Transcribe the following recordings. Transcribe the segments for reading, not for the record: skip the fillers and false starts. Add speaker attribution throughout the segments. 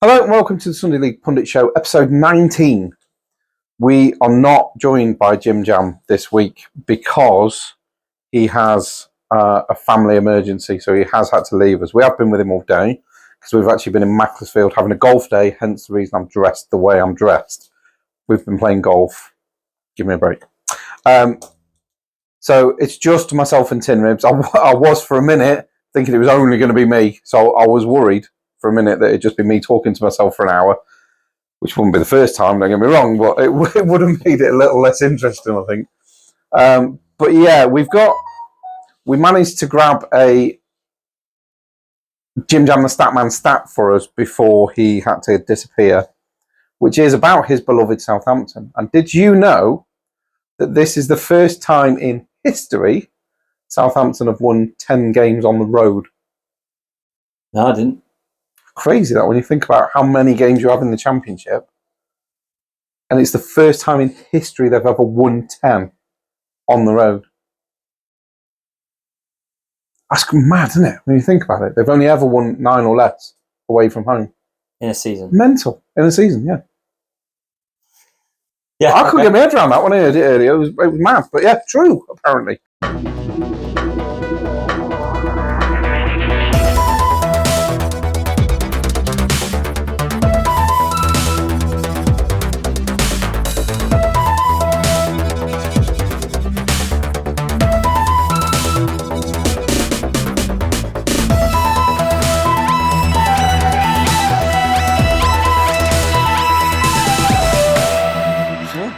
Speaker 1: Hello and welcome to the Sunday League Pundit Show, episode 19. We are not joined by JimJam this week because he has a family emergency, so he has had to leave us. We have been with him all day because we've actually been in Macclesfield having a golf day, hence the reason I'm dressed the way I'm dressed. We've been playing golf. Give me a break. So it's just myself and Tin Ribs. I was for a minute thinking it was only going to be me, so I was worried for a minute that it'd just be me talking to myself for an hour, which wouldn't be the first time, don't get me wrong, but it would have made it a little less interesting, I think. But yeah, we managed to grab a JimJam the Statman stat for us before he had to disappear, which is about his beloved Southampton. And did you know that this is the first time in history Southampton have won 10 games on the road?
Speaker 2: No, I didn't.
Speaker 1: Crazy that when you think about how many games you have in the Championship, and it's the first time in history they've ever won 10 on the road. That's mad, isn't it? When you think about it, they've only ever won 9 or less away from home
Speaker 2: in a season.
Speaker 1: Mental in a season, yeah.
Speaker 2: Yeah,
Speaker 1: I couldn't get my head around that when I heard it earlier. It was mad, but yeah, true apparently.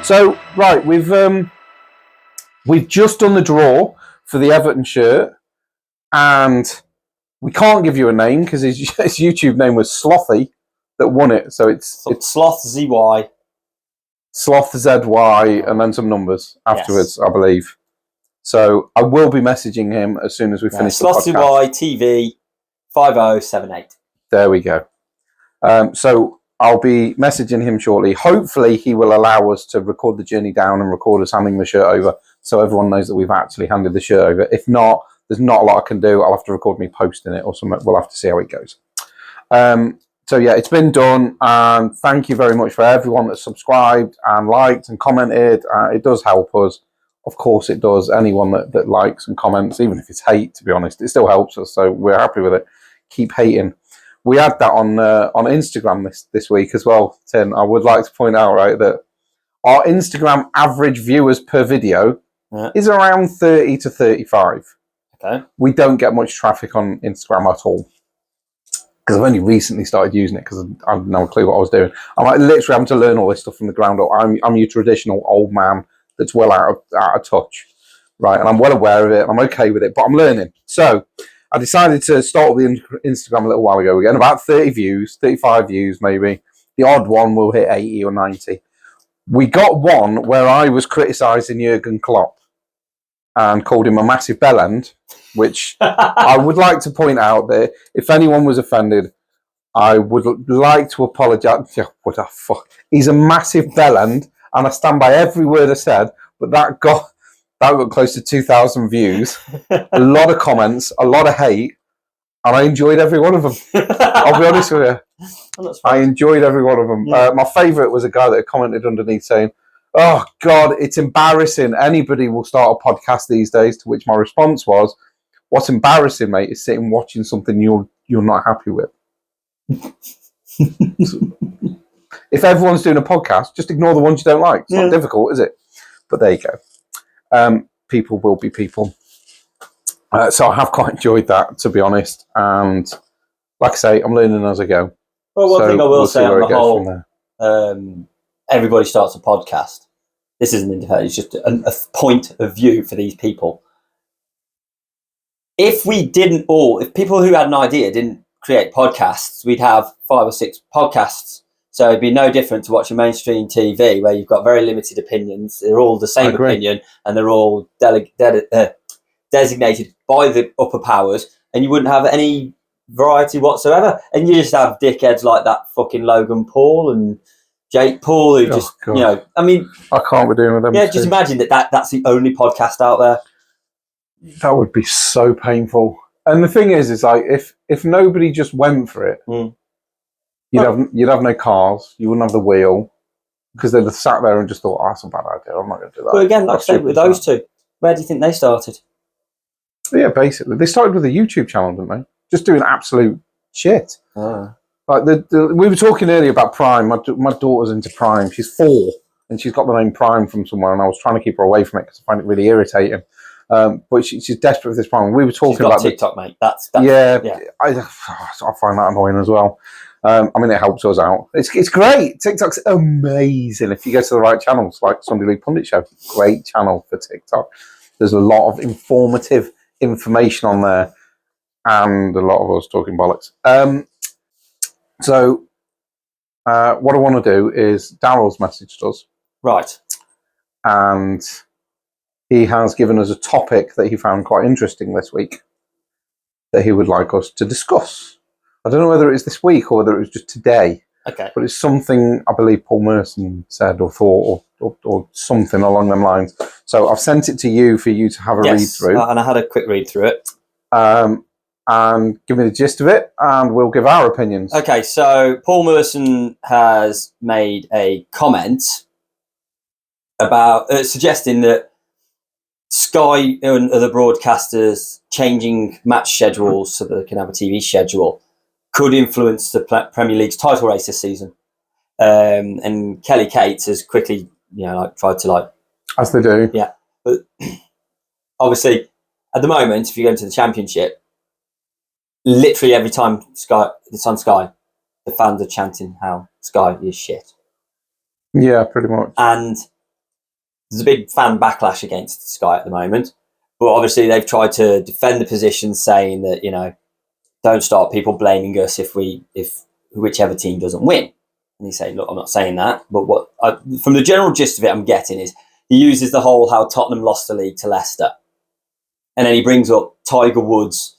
Speaker 1: So right, we've just done the draw for the Everton shirt, and we can't give you a name because his YouTube name was Slothy that won it. So it's
Speaker 2: Sloth ZY,
Speaker 1: Sloth ZY, and then some numbers afterwards, yes. I believe. So I will be messaging him as soon as we finish the podcast.
Speaker 2: Sloth ZY TV 5078.
Speaker 1: There we go. So I'll be messaging him shortly. Hopefully he will allow us to record the journey down and record us handing the shirt over so everyone knows that we've actually handed the shirt over. If not, there's not a lot I can do. I'll have to record me posting it or something. We'll have to see how it goes. So yeah, it's been done. And thank you very much for everyone that subscribed and liked and commented. It does help us. Of course it does. Anyone that likes and comments, even if it's hate, to be honest, it still helps us. So we're happy with it. Keep hating. We had that on Instagram this week as well, Tim. I would like to point out, right, that our Instagram average viewers per video is around 30 to 35.
Speaker 2: Okay.
Speaker 1: We don't get much traffic on Instagram at all because I've only recently started using it because I had no clue what I was doing. I'm like literally having to learn all this stuff from the ground up. I'm your traditional old man that's well out of touch, right? And I'm well aware of it. And I'm okay with it, but I'm learning. So I decided to start with the Instagram a little while ago. We're getting about 30 views, 35 views maybe. The odd one will hit 80 or 90. We got one where I was criticising Jurgen Klopp and called him a massive bellend, which I would like to point out that if anyone was offended, I would like to apologise. What the fuck? He's a massive bellend, and I stand by every word I said, but that got close to 2,000 views, a lot of comments, a lot of hate, and I enjoyed every one of them. I'll be honest with you. I enjoyed every one of them. Yeah. My favourite was a guy that commented underneath saying, "Oh, God, it's embarrassing. Anybody will start a podcast these days," to which my response was, "What's embarrassing, mate, is sitting watching something you're not happy with." If everyone's doing a podcast, just ignore the ones you don't like. It's not difficult, is it? But there you go. People will be people. So I have quite enjoyed that, to be honest. And like I say, I'm learning as I go.
Speaker 2: Well, one thing I will say on the whole, everybody starts a podcast. This isn't independent. It's just a point of view for these people. If people who had an idea didn't create podcasts, we'd have 5 or 6 podcasts. So it'd be no different to watching mainstream TV where you've got very limited opinions. They're all the same opinion and they're all designated by the upper powers, and you wouldn't have any variety whatsoever. And you just have dickheads like that fucking Logan Paul and Jake Paul who I mean,
Speaker 1: I can't be doing with them.
Speaker 2: Yeah, just imagine that's the only podcast out there.
Speaker 1: That would be so painful. And the thing is like if nobody just went for it, You'd have no cars. You wouldn't have the wheel because they'd have sat there and just thought, "Oh, that's a bad idea. I'm not going to do that."
Speaker 2: But again, like I said, with those two, where do you think they started?
Speaker 1: Yeah, basically, they started with a YouTube channel, didn't they? Just doing absolute shit.
Speaker 2: Oh.
Speaker 1: Like we were talking earlier about Prime. My daughter's into Prime. She's 4, and she's got the name Prime from somewhere. And I was trying to keep her away from it because I find it really irritating. But she's desperate for this Prime. We were talking about
Speaker 2: TikTok, mate. That's
Speaker 1: yeah. I find that annoying as well. I mean, it helps us out. It's great. TikTok's amazing if you go to the right channels, like Sunday League Pundit Show. Great channel for TikTok. There's a lot of informative information on there, and a lot of us talking bollocks. So what I want to do is Daryl's messaged us,
Speaker 2: right,
Speaker 1: and he has given us a topic that he found quite interesting this week that he would like us to discuss. I don't know whether it's this week or whether it was just today.
Speaker 2: Okay,
Speaker 1: but it's something I believe Paul Merson said or thought or something along them lines. So I've sent it to you for you to have a read through.
Speaker 2: And I had a quick read through it.
Speaker 1: And give me the gist of it, and we'll give our opinions.
Speaker 2: Okay, so Paul Merson has made a comment about suggesting that Sky and other broadcasters changing match schedules so that they can have a TV schedule could influence the Premier League's title race this season. And Kelly Cates has quickly, tried to
Speaker 1: as they do.
Speaker 2: Yeah, but obviously, at the moment, if you go into the Championship, literally every time it's on Sky, the fans are chanting how Sky is shit.
Speaker 1: Yeah, pretty much.
Speaker 2: And there's a big fan backlash against Sky at the moment. But obviously they've tried to defend the position, saying that, don't start people blaming us if whichever team doesn't win. And he's saying, look, I'm not saying that. But from the general gist of it I'm getting is he uses the whole how Tottenham lost the league to Leicester. And then he brings up Tiger Woods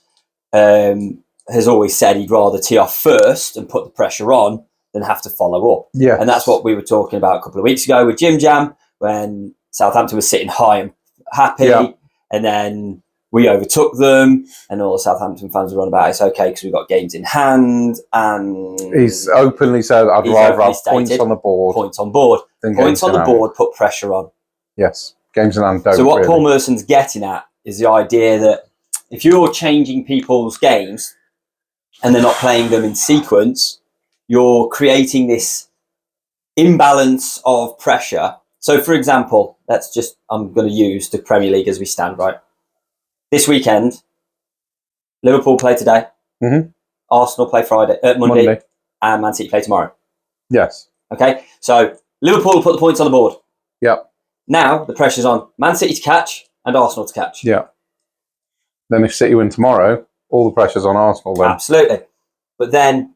Speaker 2: has always said he'd rather tee off first and put the pressure on than have to follow up.
Speaker 1: Yeah.
Speaker 2: And that's what we were talking about a couple of weeks ago with JimJam when Southampton was sitting high and happy. Yeah. And then we overtook them and all the Southampton fans were on about it's okay because we've got games in hand. And
Speaker 1: he's openly said, I'd rather have points on the board.
Speaker 2: Points on board. Points on the board, put pressure on.
Speaker 1: Yes. Games in hand don't.
Speaker 2: So what Paul Merson's getting at is the idea that if you're changing people's games and they're not playing them in sequence, you're creating this imbalance of pressure. So, for example, I'm going to use the Premier League as we stand, right? This weekend, Liverpool play today, Arsenal play Monday, and Man City play tomorrow.
Speaker 1: Yes.
Speaker 2: Okay, so Liverpool put the points on the board.
Speaker 1: Yep.
Speaker 2: Now the pressure's on Man City to catch and Arsenal to catch.
Speaker 1: Yeah. Then if City win tomorrow, all the pressure's on Arsenal then.
Speaker 2: Absolutely. But then,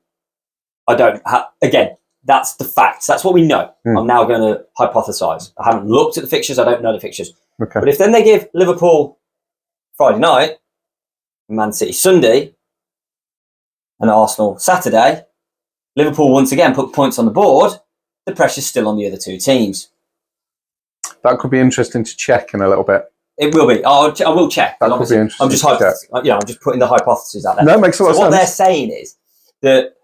Speaker 2: again, that's the facts. That's what we know. I'm now going to hypothesise. I haven't looked at the fixtures. I don't know the fixtures.
Speaker 1: Okay.
Speaker 2: But if then they give Liverpool Friday night, Man City Sunday, and Arsenal Saturday, Liverpool once again put points on the board, the pressure's still on the other two teams.
Speaker 1: That could be interesting to check in a little bit.
Speaker 2: It will be. I will check.
Speaker 1: That could be interesting.
Speaker 2: I'm just putting the hypotheses out there.
Speaker 1: No, it makes a lot of sense.
Speaker 2: What they're saying is that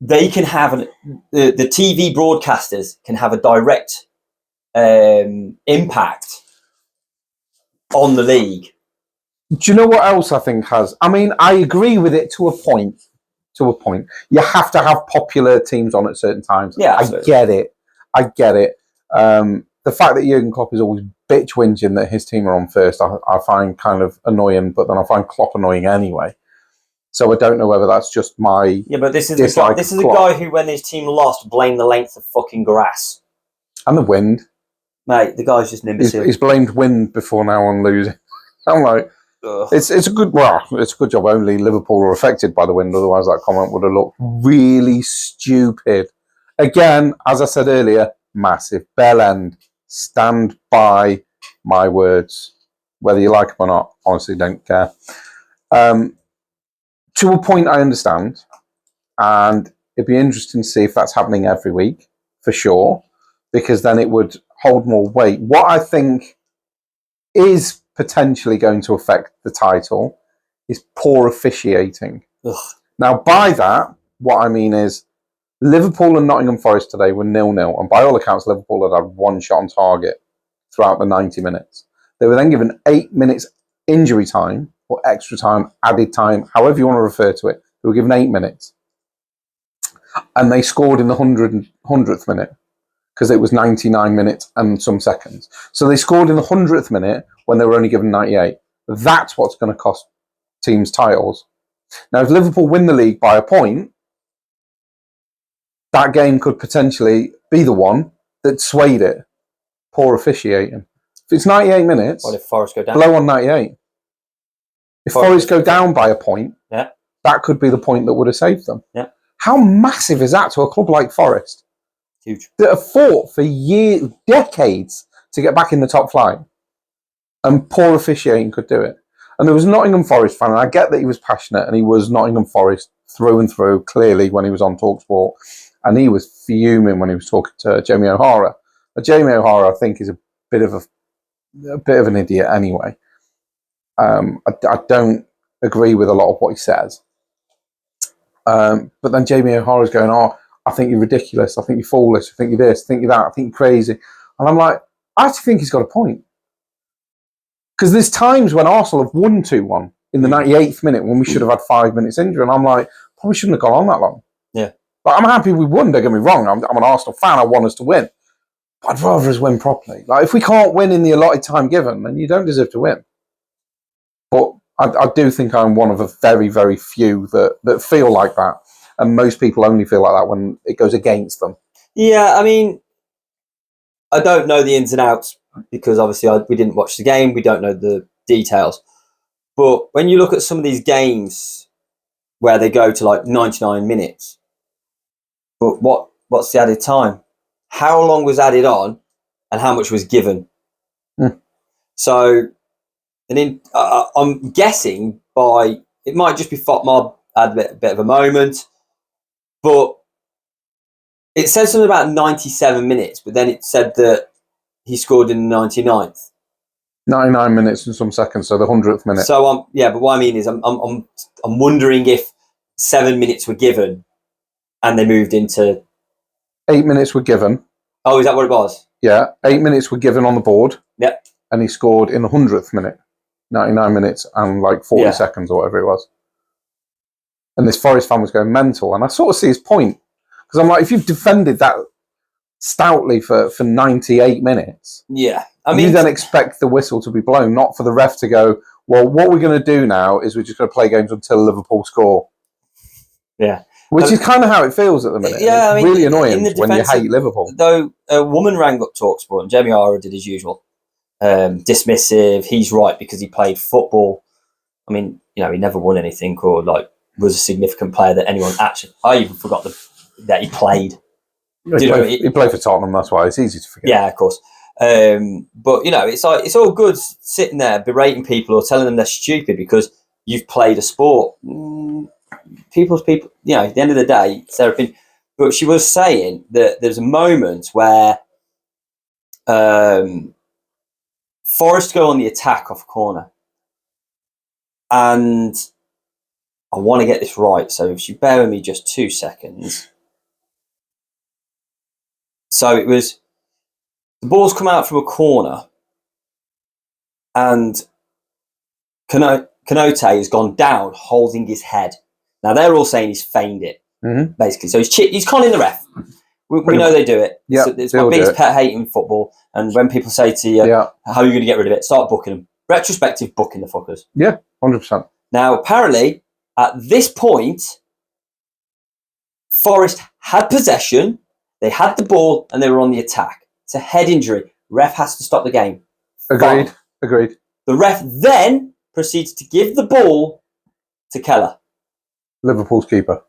Speaker 2: they can have the TV broadcasters can have a direct impact on the league.
Speaker 1: Do you know what else I think has? I mean, I agree with it to a point. You have to have popular teams on at certain times.
Speaker 2: Yeah,
Speaker 1: absolutely. I get it. The fact that Jurgen Klopp is always bitch whinging that his team are on first, I find kind of annoying, but then I find Klopp annoying anyway. So I don't know whether that's just my
Speaker 2: but this is a guy who, when his team lost, blamed the length of fucking grass.
Speaker 1: And the wind.
Speaker 2: Mate, the guy's just an imbecile.
Speaker 1: He's blamed wind before now on losing. I'm like, it's a good job only Liverpool are affected by the wind, otherwise that comment would have looked really stupid. Again, as I said earlier, massive bell end. Stand by my words. Whether you like them or not, honestly don't care. To a point I understand, and it'd be interesting to see if that's happening every week, for sure, because then it would hold more weight. What I think is potentially going to affect the title is poor officiating. Ugh. Now, by that, what I mean is Liverpool and Nottingham Forest today were 0-0, and by all accounts, Liverpool had had one shot on target throughout the 90 minutes. They were then given 8 minutes injury time, or extra time, added time, however you want to refer to it. They were given 8 minutes. And they scored in the 100th minute, because it was 99 minutes and some seconds. So they scored in the 100th minute when they were only given 98. That's what's going to cost teams titles. Now, if Liverpool win the league by a point, that game could potentially be the one that swayed it. Poor officiating. If it's 98 minutes,
Speaker 2: what if Forest go down?
Speaker 1: Blow on 98. If Forest go down by a point, that could be the point that would have saved them.
Speaker 2: Yeah.
Speaker 1: How massive is that to a club like Forest?
Speaker 2: Huge.
Speaker 1: That have fought for years, decades to get back in the top flight. And poor officiating could do it. And there was a Nottingham Forest fan, and I get that he was passionate, and he was Nottingham Forest through and through, clearly, when he was on TalkSport. And he was fuming when he was talking to Jamie O'Hara. But Jamie O'Hara, I think, is a bit of an idiot anyway. I don't agree with a lot of what he says. But then Jamie O'Hara's going, I think you're ridiculous. I think you're foolish. I think you're this. I think you're that. I think you're crazy. And I'm like, I actually think he's got a point. Because there's times when Arsenal have won 2-1 in the 98th minute when we should have had 5 minutes injury. And I'm like, probably shouldn't have gone on that long.
Speaker 2: Yeah.
Speaker 1: Like, I'm happy we won, don't get me wrong. I'm an Arsenal fan. I want us to win. But I'd rather us win properly. Like, if we can't win in the allotted time given, then you don't deserve to win. But I do think I'm one of a very, very few that feel like that. And most people only feel like that when it goes against them.
Speaker 2: Yeah, I mean, I don't know the ins and outs because obviously we didn't watch the game. We don't know the details. But when you look at some of these games where they go to like 99 minutes, but what's the added time? How long was added on and how much was given? So, I'm guessing it might just be Fotmob had a bit of a moment, but it says something about 97 minutes, but then it said that he scored in the 99th.
Speaker 1: 99 minutes and some seconds, so the 100th minute.
Speaker 2: So but what I mean is I'm wondering if 7 minutes were given and they moved into
Speaker 1: 8 minutes were given.
Speaker 2: Oh, is that what it was?
Speaker 1: Yeah, 8 minutes were given on the board.
Speaker 2: Yep.
Speaker 1: And he scored in the 100th minute, 99 minutes and like 40 seconds or whatever it was. And this Forest fan was going mental, and I sort of see his point because I'm like, if you've defended that stoutly for 98 minutes,
Speaker 2: I mean,
Speaker 1: you then expect the whistle to be blown, not for the ref to go, well, what we're going to do now is we're just going to play games until Liverpool score.
Speaker 2: Yeah.
Speaker 1: Which is kind of how it feels at the minute.
Speaker 2: Yeah,
Speaker 1: it's really annoying when you hate Liverpool.
Speaker 2: Though a woman rang up TalkSport and Jamie O'Hara did his usual. Dismissive, he's right because he played football. I mean, he never won anything or like was a significant player that anyone actually... I even forgot that he played.
Speaker 1: He played for Tottenham, that's why it's easy to forget.
Speaker 2: Yeah, of course. But it's like it's all good sitting there berating people or telling them they're stupid because you've played a sport. People's people, at the end of the day, it's their opinion. But she was saying that there's a moment where Forest go on the attack off corner, and I want to get this right. So if you bear with me just 2 seconds. So it was the ball's come out from a corner, and Kanote has gone down, holding his head. Now they're all saying he's feigned it, basically. So he's conning the ref. We know they do it.
Speaker 1: Yeah,
Speaker 2: it's my biggest pet hate in football. And when people say to you, "How are you going to get rid of it?" Start booking them. Retrospective booking the fuckers.
Speaker 1: Yeah, 100%.
Speaker 2: Now apparently at this point, Forest had possession. They had the ball and they were on the attack. It's a head injury. Ref has to stop the game.
Speaker 1: Agreed.
Speaker 2: Fine.
Speaker 1: Agreed.
Speaker 2: The ref then proceeds to give the ball to Keller.
Speaker 1: Liverpool's keeper.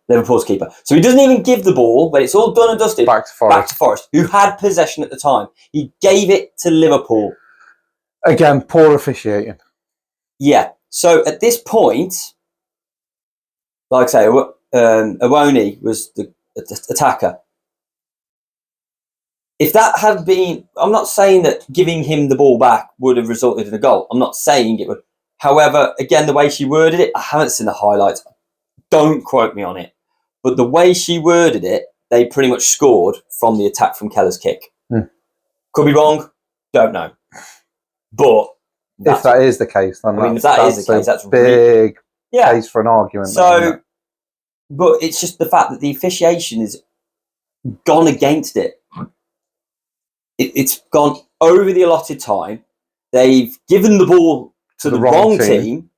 Speaker 2: So he doesn't even give the ball, but it's all done and dusted.
Speaker 1: Back to Forest.
Speaker 2: Who had possession at the time. He gave it to Liverpool.
Speaker 1: Again, poor officiating.
Speaker 2: Yeah. So at this point, like I say, Awoni was the attacker. If that had been... I'm not saying that giving him the ball back would have resulted in a goal. I'm not saying it would. However, again, the way she worded it, I haven't seen the highlights. Don't quote me on it. But the way she worded it, they pretty much scored from the attack from Keller's kick. Could be wrong, don't know. But
Speaker 1: if that is the case, then
Speaker 2: if that is the case, that's
Speaker 1: a big case for an argument.
Speaker 2: So, but it's just the fact that the officiation has gone against it. It's gone over the allotted time. They've given the ball to the wrong team.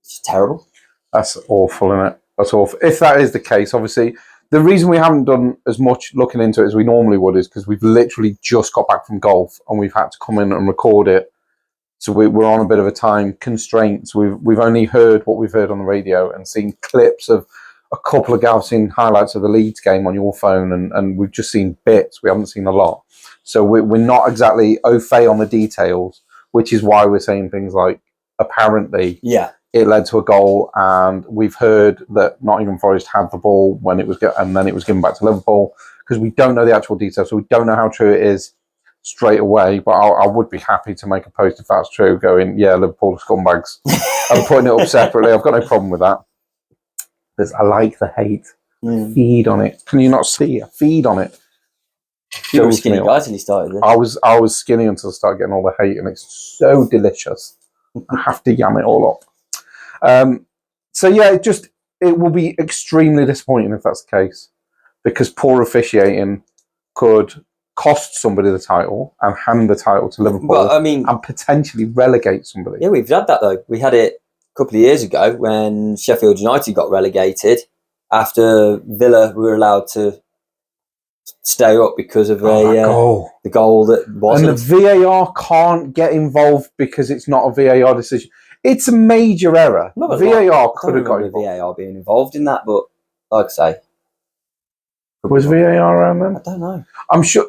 Speaker 2: It's terrible.
Speaker 1: That's awful, isn't it? That's awful. If that is the case, obviously, the reason we haven't done as much looking into it as we normally would is because we've literally just got back from golf and we've had to come in and record it. So we're on a bit of a time constraint. So we've only heard what we've heard on the radio and seen clips of a couple of guys, seen highlights of the Leeds game on your phone, and we've just seen bits. We haven't seen a lot. So we're not exactly au fait on the details, which is why we're saying things like, apparently, it led to a goal, and we've heard that Nottingham Forest had the ball when it was, and then it was given back to Liverpool, because we don't know the actual details, so we don't know how true it is straight away. But I would be happy to make a post if that's true, going, yeah, Liverpool are scumbags. I'm putting it up separately. I've got no problem with that. Because I like the hate. Feed on it. Can you not see? I feed on it.
Speaker 2: You were skinny guys when you started this.
Speaker 1: I was skinny until I started getting all the hate, and it's so delicious. I have to yam it all up. So yeah, it will be extremely disappointing if that's the case, because poor officiating could cost somebody the title and hand the title to Liverpool.
Speaker 2: Well, I mean,
Speaker 1: and potentially relegate somebody.
Speaker 2: Yeah, we've had that though. We had it a couple of years ago when Sheffield United got relegated after Villa were allowed to stay up because of the goal that wasn't.
Speaker 1: And the VAR can't get involved because it's not a VAR decision. It's a major error. VAR could have got involved.
Speaker 2: VAR being involved in that, but like I say,
Speaker 1: was VAR around then?
Speaker 2: I don't know.
Speaker 1: I'm sure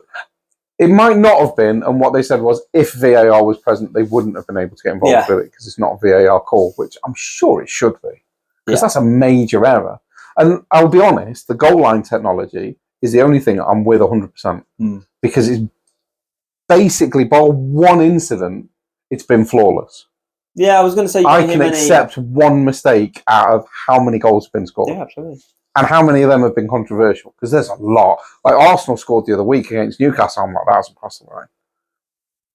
Speaker 1: it might not have been, and what they said was if VAR was present, they wouldn't have been able to get involved with it because it's not a VAR call, which I'm sure it should be, because that's a major error. And I'll be honest, the goal line technology is the only thing I'm with 100%, because it's basically, by one incident, it's been flawless.
Speaker 2: Yeah, I was going to say,
Speaker 1: I can accept one mistake out of how many goals have been scored.
Speaker 2: Yeah, absolutely.
Speaker 1: And how many of them have been controversial? Because there's a lot. Like Arsenal scored the other week against Newcastle. I'm like, that's across the line.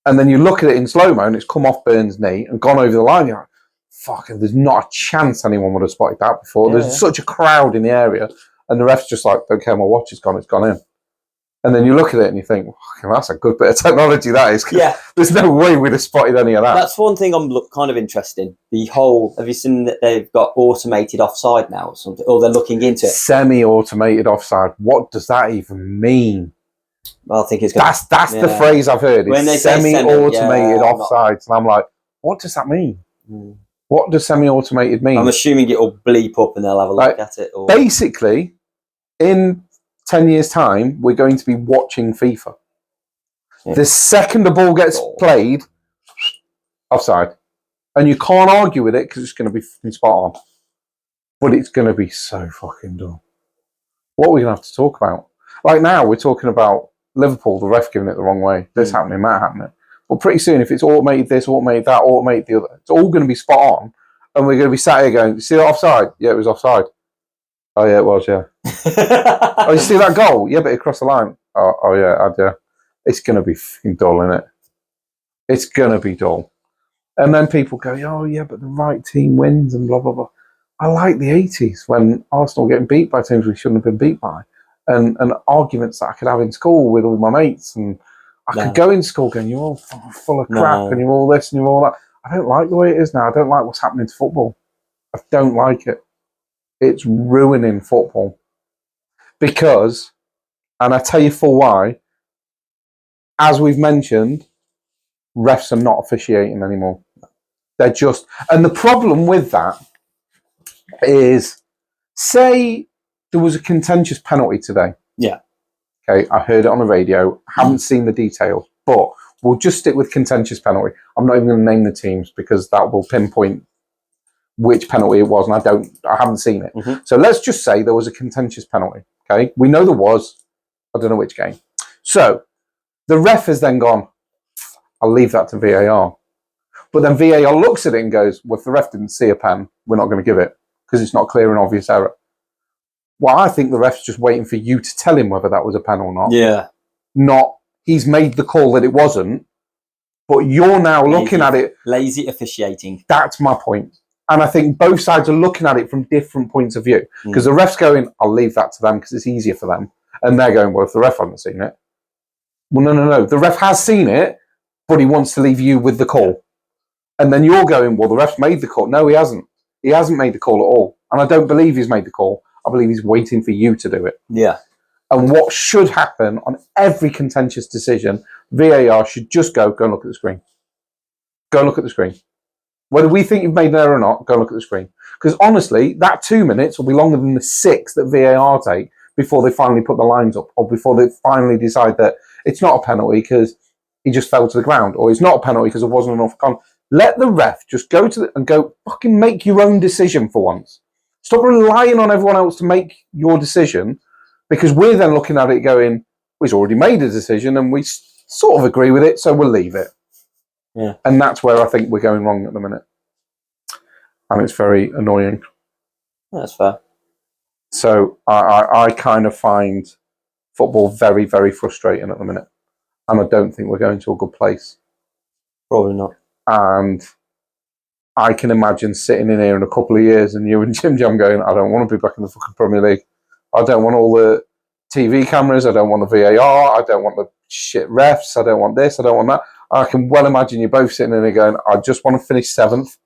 Speaker 1: And then you look at it in slow-mo and it's come off Burns' knee and gone over the line. You're like, fuck, there's not a chance anyone would have spotted that before. There's such a crowd in the area. And the ref's just like, don't care, my watch is gone, it's gone in. And then you look at it and you think, well, that's a good bit of technology, that is. Yeah. There's no way we'd have spotted any of that.
Speaker 2: That's one thing I'm kind of interested in. The whole, have you seen that they've got automated offside now or something? Or they're looking into it?
Speaker 1: Semi-automated offside. What does that even mean?
Speaker 2: Well, I think it's
Speaker 1: That's the phrase I've heard. It's semi-automated offsides. And I'm like, what does that mean? What does semi-automated mean?
Speaker 2: I'm assuming it'll bleep up and they'll have a look at it. Or...
Speaker 1: Basically, in 10 years' time, we're going to be watching FIFA. Yeah. The second the ball gets played, offside. And you can't argue with it because it's going to be fucking spot on. But it's going to be so fucking dumb. What are we going to have to talk about? Like now, we're talking about Liverpool, the ref giving it the wrong way. This happening, that happening. But pretty soon, if it's automated this, automated that, automated the other, it's all going to be spot on. And we're going to be sat here going, see that offside? Yeah, it was offside. Oh, yeah, it was, yeah. Oh, you see that goal? Yeah, but it crossed the line. Oh yeah, yeah. It's going to be fucking dull, isn't it? It's going to be dull. And then people go, oh, yeah, but the right team wins and blah, blah, blah. I like the 80s when Arsenal were getting beat by teams we shouldn't have been beat by. And arguments that I could have in school with all my mates. And I could go in school going, you're all full of crap and you're all this and you're all that. I don't like the way it is now. I don't like what's happening to football. I don't like it. It's ruining football. Because, and I tell you for why, as we've mentioned, refs are not officiating anymore. They're just, and the problem with that is, say there was a contentious penalty today.
Speaker 2: Yeah.
Speaker 1: Okay, I heard it on the radio, haven't seen the details, but we'll just stick with contentious penalty. I'm not even going to name the teams because that will pinpoint which penalty it was, and I haven't seen it. So let's just say there was a contentious penalty. Okay, we know there was. I don't know which game. So the ref has then gone, I'll leave that to VAR. But then VAR looks at it and goes, well, if the ref didn't see a pen, we're not going to give it because it's not clear and obvious error. Well, I think the ref's just waiting for you to tell him whether that was a pen or not.
Speaker 2: Yeah.
Speaker 1: Not he's made the call that it wasn't, but you're now looking at it.
Speaker 2: Lazy officiating.
Speaker 1: That's my point. And I think both sides are looking at it from different points of view. Because the ref's going, I'll leave that to them because it's easier for them. And they're going, well, if the ref hasn't seen it. Well, no. The ref has seen it, but he wants to leave you with the call. And then you're going, well, the ref made the call. No, he hasn't. He hasn't made the call at all. And I don't believe he's made the call. I believe he's waiting for you to do it.
Speaker 2: Yeah.
Speaker 1: And what should happen on every contentious decision, VAR should just go and look at the screen. Go and look at the screen. Whether we think you've made an error or not, go and look at the screen. Because honestly, that 2 minutes will be longer than the 6 that VAR take before they finally put the lines up, or before they finally decide that it's not a penalty because he just fell to the ground, or it's not a penalty because there wasn't enough Let the ref just go to and go, fucking make your own decision for once. Stop relying on everyone else to make your decision, because we're then looking at it going, well, he's already made a decision and we sort of agree with it, so we'll leave it.
Speaker 2: Yeah.
Speaker 1: And that's where I think we're going wrong at the minute. And it's very annoying.
Speaker 2: That's fair.
Speaker 1: So I kind of find football very, very frustrating at the minute. And I don't think we're going to a good place.
Speaker 2: Probably not.
Speaker 1: And I can imagine sitting in here in a couple of years and you and JimJam going, I don't want to be back in the fucking Premier League. I don't want all the TV cameras. I don't want the VAR. I don't want the shit refs. I don't want this. I don't want that. I can well imagine you both sitting in there going, I just want to finish 7th.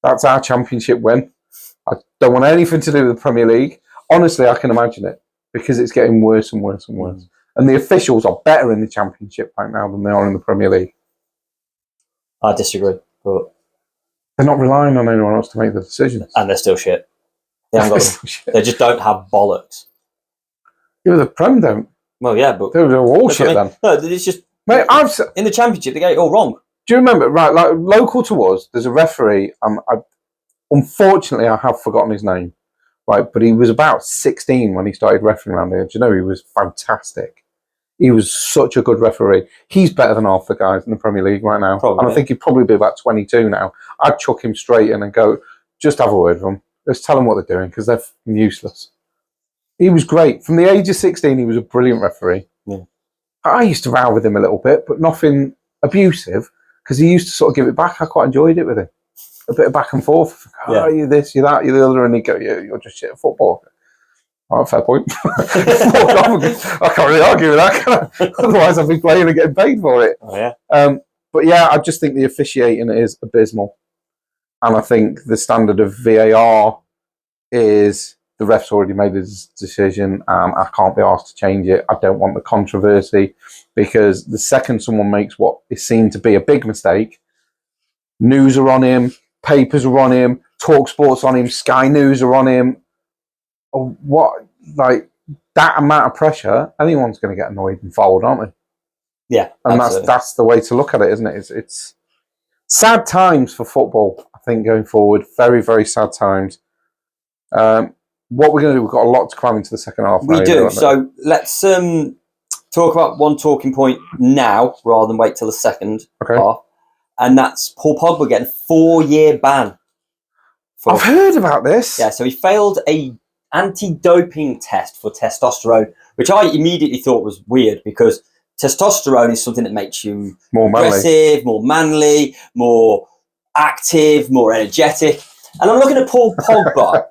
Speaker 1: That's our championship win. I don't want anything to do with the Premier League. Honestly, I can imagine it, because it's getting worse and worse and worse. And the officials are better in the championship right now than they are in the Premier League.
Speaker 2: I disagree, but
Speaker 1: they're not relying on anyone else to make the decisions.
Speaker 2: And they're still shit. They haven't got they just don't have bollocks.
Speaker 1: Yeah, the Prem don't.
Speaker 2: Well, yeah, but
Speaker 1: they're all shit then.
Speaker 2: No, it's just...
Speaker 1: Mate,
Speaker 2: in the championship, they get it all wrong.
Speaker 1: Do you remember, right, like local to us, there's a referee, unfortunately I have forgotten his name, right, but he was about 16 when he started refereeing around here. Do you know, he was fantastic. He was such a good referee. He's better than half the guys in the Premier League right now.
Speaker 2: Probably.
Speaker 1: And I think he'd probably be about 22 now. I'd chuck him straight in and go, just have a word with them. Let's tell them what they're doing, because they're useless. He was great. From the age of 16, he was a brilliant referee.
Speaker 2: Yeah.
Speaker 1: I used to row with him a little bit, but nothing abusive, because he used to sort of give it back. I quite enjoyed it with him. A bit of back and forth. Oh, you this, you that, you the other, and he'd go, you're just shit at football. Oh, fair point. I can't really argue with that, can I? Otherwise I'd be playing and getting paid for it.
Speaker 2: Oh, yeah.
Speaker 1: But yeah, I just think the officiating is abysmal. And I think the standard of VAR is the ref's already made his decision. I can't be asked to change it. I don't want the controversy, because the second someone makes what is seen to be a big mistake, news are on him, papers are on him, Talk Sport's on him, Sky News are on him. What, like, that amount of pressure, anyone's going to get annoyed and fouled, aren't they?
Speaker 2: Yeah,
Speaker 1: and that's the way to look at it, isn't it? It's sad times for football, I think, going forward. Very, very sad times. What we're going to do, we've got a lot to climb into the second half.
Speaker 2: We do. So let's talk about one talking point now, rather than wait till the second half. And that's Paul Pogba getting a 4-year ban.
Speaker 1: I've heard about this.
Speaker 2: Yeah, so he failed a anti-doping test for testosterone, which I immediately thought was weird, because testosterone is something that makes you
Speaker 1: more
Speaker 2: aggressive, more manly, more active, more energetic. And I'm looking at Paul Pogba,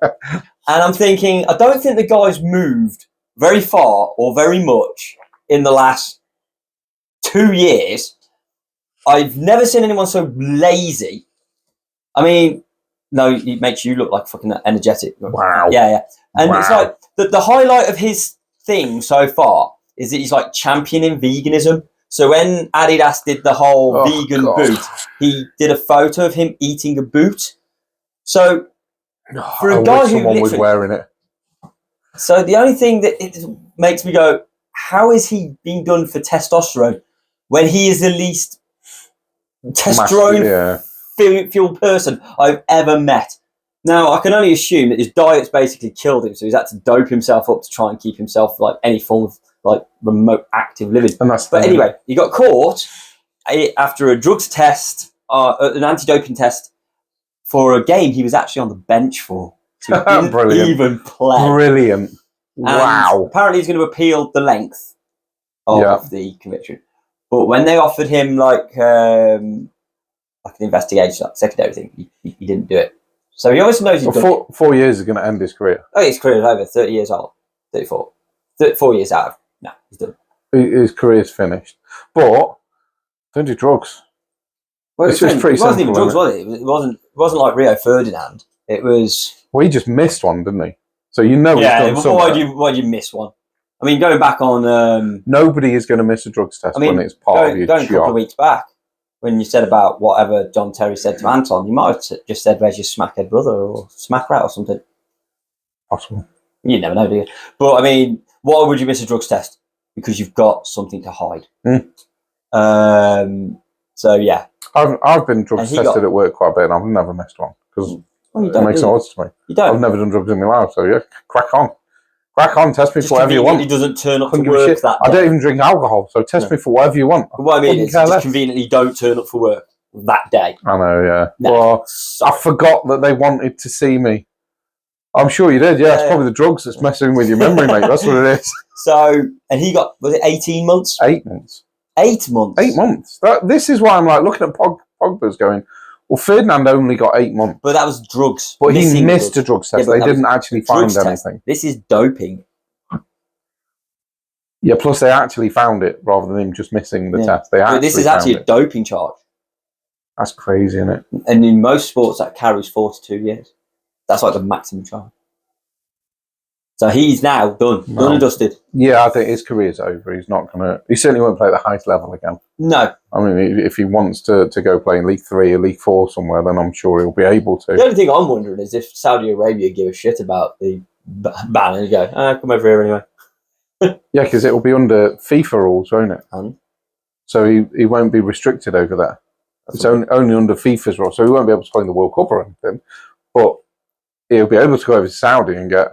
Speaker 2: and I'm thinking, I don't think the guy's moved very far or very much in the last 2 years. I've never seen anyone so lazy. I mean, no, it makes you look like fucking energetic.
Speaker 1: Wow.
Speaker 2: Yeah. And it's like, the highlight of his thing so far is that he's like championing veganism. So when Adidas did the whole vegan boot, he did a photo of him eating a boot. So for a guy who
Speaker 1: someone was wearing it.
Speaker 2: So the only thing that it makes me go, how is he being done for testosterone when he is the least testosterone fueled person I've ever met? Now, I can only assume that his diet's basically killed him, so he's had to dope himself up to try and keep himself like any form of like remote active living. But anyway, he got caught after a drugs test, an anti-doping test for a game he was actually on the bench for. So he didn't even play.
Speaker 1: Brilliant. Wow.
Speaker 2: And apparently he's going to appeal the length of the conviction. But when they offered him like an investigation, like secondary thing, he didn't do it. So he obviously knows he's done it.
Speaker 1: 4 years is going to end his career.
Speaker 2: Oh, his career is over. 30 years old. 34. 4 years out. No, he's done.
Speaker 1: His career's finished. But don't do drugs.
Speaker 2: Well,
Speaker 1: it's just pretty
Speaker 2: it wasn't
Speaker 1: simple,
Speaker 2: even drugs, was it? It wasn't like Rio Ferdinand. It was.
Speaker 1: Well, he just missed one, didn't he? So he's done something.
Speaker 2: Why do you miss one? I mean, going back on.
Speaker 1: Nobody is going to miss a drugs test when it's part of your job.
Speaker 2: Going a couple of weeks back, when you said about whatever John Terry said to Anton, you might have just said, "Where's your smackhead brother?" or "smack rat" or something.
Speaker 1: Possible.
Speaker 2: You never know, do you? But I mean, why would you miss a drugs test? Because you've got something to hide. So yeah,
Speaker 1: I've been drugs tested at work quite a bit, and I've never missed one because it makes no odds to me.
Speaker 2: You don't.
Speaker 1: I've never done drugs in my life, so yeah, crack on, test me for whatever you want.
Speaker 2: He doesn't turn up to work that day.
Speaker 1: I don't even drink alcohol, so test me for whatever you want.
Speaker 2: What I mean is, just conveniently don't turn up for work that day.
Speaker 1: I know, yeah. Well, I forgot that they wanted to see me. I'm sure you did, yeah. It's probably the drugs that's messing with your memory, mate. That's what it is.
Speaker 2: So, and he got, was it 18 months?
Speaker 1: 8 months.
Speaker 2: 8 months?
Speaker 1: 8 months. This is why I'm like looking at Pogba's going, well, Ferdinand only got 8 months.
Speaker 2: But that was drugs.
Speaker 1: But he missed a drugs test. They didn't actually find anything.
Speaker 2: This is doping.
Speaker 1: Yeah, plus they actually found it rather than him just missing the test.
Speaker 2: This is actually a doping charge.
Speaker 1: That's crazy, isn't it?
Speaker 2: And in most sports, that carries 4 to 2 years. That's like the maximum charge. So he's now done and dusted.
Speaker 1: Yeah, I think his career's over. He's not going to... He certainly won't play at the highest level again.
Speaker 2: No.
Speaker 1: I mean, if he wants to go play in League 3 or League 4 somewhere, then I'm sure he'll be able to.
Speaker 2: The only thing I'm wondering is if Saudi Arabia give a shit about the ban and go, come over here anyway.
Speaker 1: Yeah, because it will be under FIFA rules, won't it? So he won't be restricted over there. It's only under FIFA's rules, so he won't be able to play in the World Cup or anything. But he'll be able to go over to Saudi and get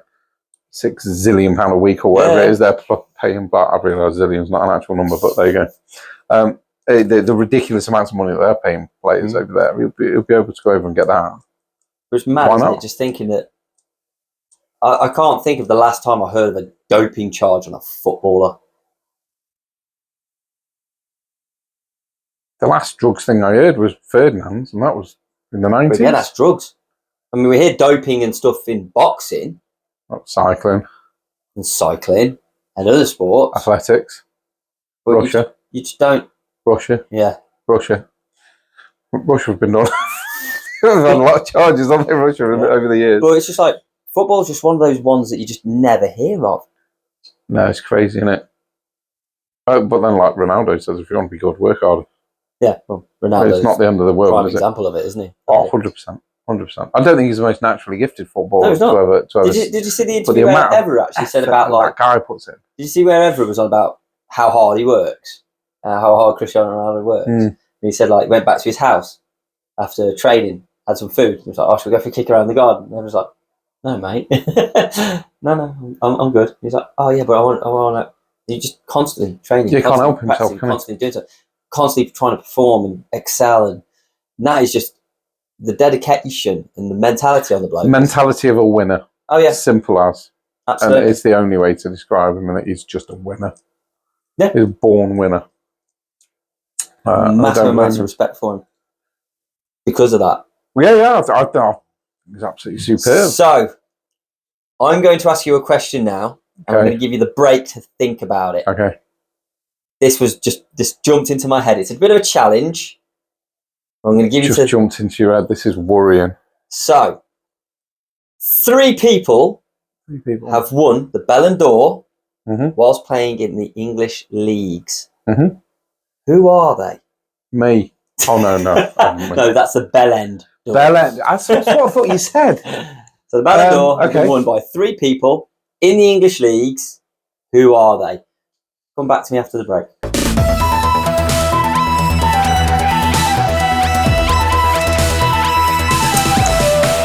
Speaker 1: £6 zillion a week or whatever it is they're paying. But I realise zillion's not an actual number, but there you go. The ridiculous amounts of money that they're paying players over there, he'll be able to go over and get that.
Speaker 2: It's mad, isn't it? Just thinking that I can't think of the last time I heard of a doping charge on a footballer.
Speaker 1: The last drugs thing I heard was Ferdinand's, and that was in the 90s.
Speaker 2: But yeah, that's drugs. I mean, we hear doping and stuff in boxing.
Speaker 1: Cycling.
Speaker 2: And other sports.
Speaker 1: Athletics.
Speaker 2: But
Speaker 1: Russia.
Speaker 2: You just don't.
Speaker 1: Russia.
Speaker 2: Yeah.
Speaker 1: Russia. Russia's been done. There's a lot of charges on Russia over the years.
Speaker 2: But it's just like, football's just one of those ones that you just never hear of.
Speaker 1: No, it's crazy, isn't it? But then, like Ronaldo says, if you want to be good, work hard.
Speaker 2: Yeah, well, Ronaldo.
Speaker 1: It's not the end of the world,
Speaker 2: prime
Speaker 1: is it?
Speaker 2: Example of it, isn't he?
Speaker 1: Oh, 100%. 100%. I don't think he's the most naturally gifted footballer.
Speaker 2: No, he's not. Did you see the interview where Evra actually said about like
Speaker 1: that guy puts in?
Speaker 2: Did you see where Evra was on about how hard he works, how hard Cristiano Ronaldo works? And he said like went back to his house after training, had some food. He was like, "Oh, should we go for a kick around the garden?" And Evra's like, "No, mate, no, I'm good." He's like, "Oh yeah, but I want." You just constantly training.
Speaker 1: You can't help himself,
Speaker 2: constantly doing so, constantly trying to perform and excel, and that is just the dedication and the mentality on the bloke.
Speaker 1: Mentality of a winner.
Speaker 2: Oh yeah,
Speaker 1: simple as.
Speaker 2: Absolutely.
Speaker 1: And it's the only way to describe him, and he's just a winner.
Speaker 2: Yeah,
Speaker 1: he's a born winner.
Speaker 2: Massive amounts of respect for him because of that.
Speaker 1: Yeah, I thought he's absolutely superb.
Speaker 2: So, I'm going to ask you a question now. Okay. I'm going to give you the break to think about it.
Speaker 1: Okay.
Speaker 2: This jumped into my head. It's a bit of a challenge. I'm going to give you
Speaker 1: jumped into your head. This is worrying.
Speaker 2: So, three people have won the Ballon d'Or whilst playing in the English leagues. Who are they?
Speaker 1: Me. Oh no.
Speaker 2: No, that's the Ballon d'Or.
Speaker 1: Ballon. That's what I thought you said.
Speaker 2: So the Ballon d'Or has been won by three people in the English leagues. Who are they? Come back to me after the break.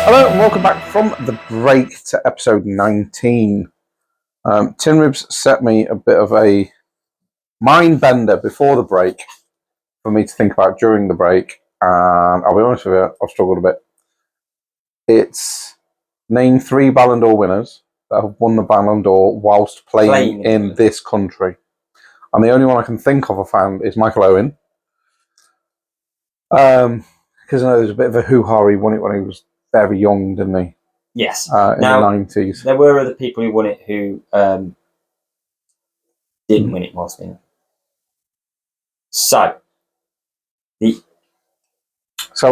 Speaker 1: Hello and welcome back from the break to episode 19. Tin Ribs set me a bit of a mind bender before the break for me to think about during the break, and I'll be honest with you, I've struggled a bit. It's name 3 Ballon d'Or winners that have won the Ballon d'Or whilst playing in this country. And the only one I can think of I found is Michael Owen. Because I know there's a bit of a hoo-ha. He won it when he was very young, didn't he?
Speaker 2: Yes.
Speaker 1: In the 90s.
Speaker 2: There were other people who won it who didn't win it whilst in it. So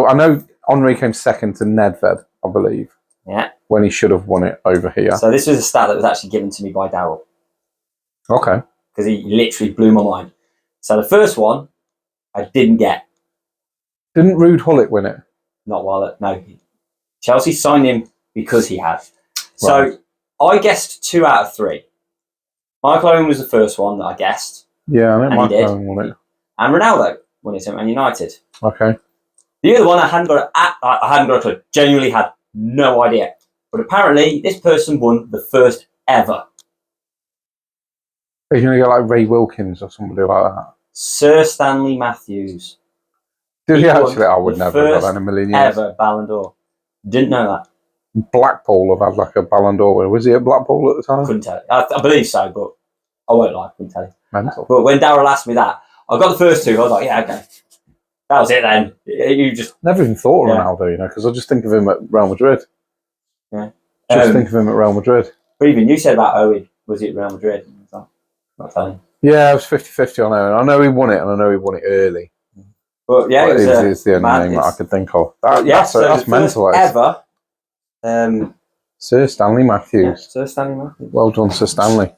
Speaker 1: I know Henri came second to Nedved, I believe.
Speaker 2: Yeah.
Speaker 1: When he should have won it over here.
Speaker 2: So this was a stat that was actually given to me by Darryl.
Speaker 1: Okay.
Speaker 2: Because he literally blew my mind. So the first one, I didn't get.
Speaker 1: Didn't Ruud Gullit win it?
Speaker 2: Not while no. Chelsea signed him because he had. So I guessed 2 out of 3. Michael Owen was the first one that I guessed.
Speaker 1: Yeah, I think Michael Owen won it.
Speaker 2: And Ronaldo won it at Man United.
Speaker 1: Okay.
Speaker 2: The other one I hadn't got a clue. Genuinely had no idea. But apparently this person won the first ever.
Speaker 1: Are you going to go like Ray Wilkins or somebody like that?
Speaker 2: Sir Stanley Mathews.
Speaker 1: Did he actually? I would never have got that in a million years.
Speaker 2: Ever Ballon d'Or. Didn't know that.
Speaker 1: Blackpool have had like a Ballon d'Or winner. Was he at Blackpool at the time?
Speaker 2: Couldn't tell you. I believe so, but I won't lie. Couldn't tell you.
Speaker 1: Mental.
Speaker 2: But when Darryl asked me that, I got the first 2. I was like, yeah, okay. That was it then. You just
Speaker 1: never even thought of Ronaldo, because I just think of him at Real Madrid.
Speaker 2: Yeah.
Speaker 1: Just think of him at Real Madrid.
Speaker 2: But even you said about Owen, was he at Real Madrid? Not telling you.
Speaker 1: Yeah, it was 50-50 on Owen. I know he won it, and I know he won it early.
Speaker 2: But yeah,
Speaker 1: it's the only name that I could think of. That's mental.
Speaker 2: Ever.
Speaker 1: Sir Stanley Mathews.
Speaker 2: Yeah, Sir Stanley Mathews.
Speaker 1: Well done, Sir Stanley.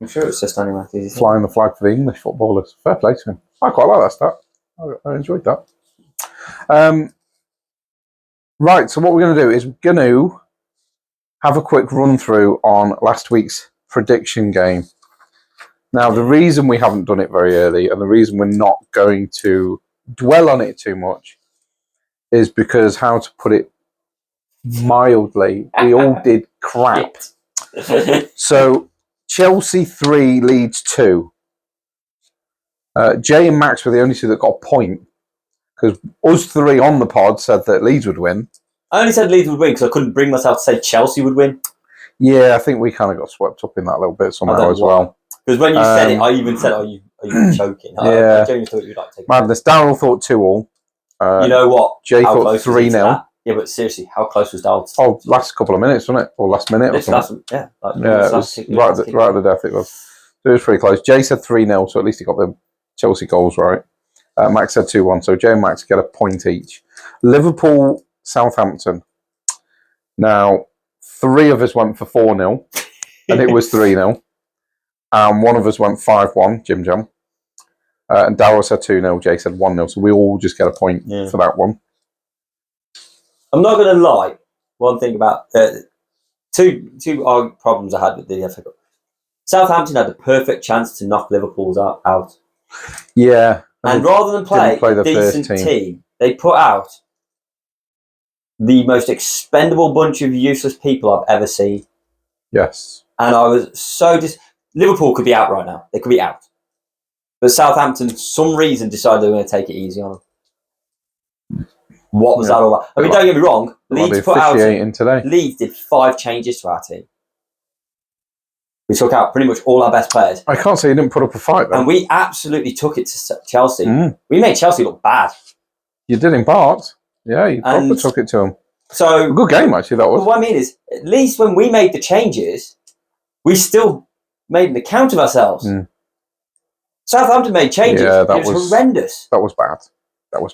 Speaker 2: I'm sure it's Sir Stanley Mathews.
Speaker 1: Flying the flag for the English footballers. Fair play to him. I quite like that stat. I enjoyed that. Right, so what we're going to do is we're going to have a quick run through on last week's prediction game. Now, the reason we haven't done it very early and the reason we're not going to dwell on it too much is because, how to put it mildly, we all did crap. So, Chelsea 3, Leeds 2. Jay and Max were the only 2 that got a point, because us 3 on the pod said that Leeds would win.
Speaker 2: I only said Leeds would win because I couldn't bring myself to say Chelsea would win.
Speaker 1: Yeah, I think we kind of got swept up in that a little bit somehow as well.
Speaker 2: Because when you said it, I even said, are you joking?
Speaker 1: Yeah.
Speaker 2: I genuinely thought you'd like to take
Speaker 1: Madness. Darryl thought 2-2.
Speaker 2: You know what?
Speaker 1: Jay thought 3-0.
Speaker 2: Yeah, but seriously, how close was Darryl?
Speaker 1: Oh, last couple of minutes, wasn't it? Or last minute or something.
Speaker 2: It
Speaker 1: was right at the death it was. So it was pretty close. Jay said 3-0, so at least he got the Chelsea goals right. Max said 2-1, so Jay and Max get a point each. Liverpool, Southampton. Now, 3 of us went for 4-0, and it was 3-0. And 1 of us went 5-1, JimJam. And Darryl said 2-0, Jay said 1-0, so we all just get a point for that one.
Speaker 2: I'm not going to lie. One thing about two problems I had with the FA Cup. Southampton had the perfect chance to knock Liverpool's out.
Speaker 1: Yeah.
Speaker 2: And rather than play a decent team, they put out the most expendable bunch of useless people I've ever seen.
Speaker 1: Yes.
Speaker 2: And I was so Liverpool could be out right now. They could be out. But Southampton, for some reason, decided they were going to take it easy on them. What was that all about? I mean, don't get me wrong. Leeds did 5 changes to our team. We took out pretty much all our best players.
Speaker 1: I can't say you didn't put up a fight, though.
Speaker 2: And we absolutely took it to Chelsea. We made Chelsea look bad.
Speaker 1: You did in part. Yeah, you probably took it to them.
Speaker 2: So,
Speaker 1: a good game, actually, that was.
Speaker 2: What I mean is, at least when we made the changes, we still made an account of ourselves. Southampton made changes. Yeah, it was horrendous.
Speaker 1: That was bad.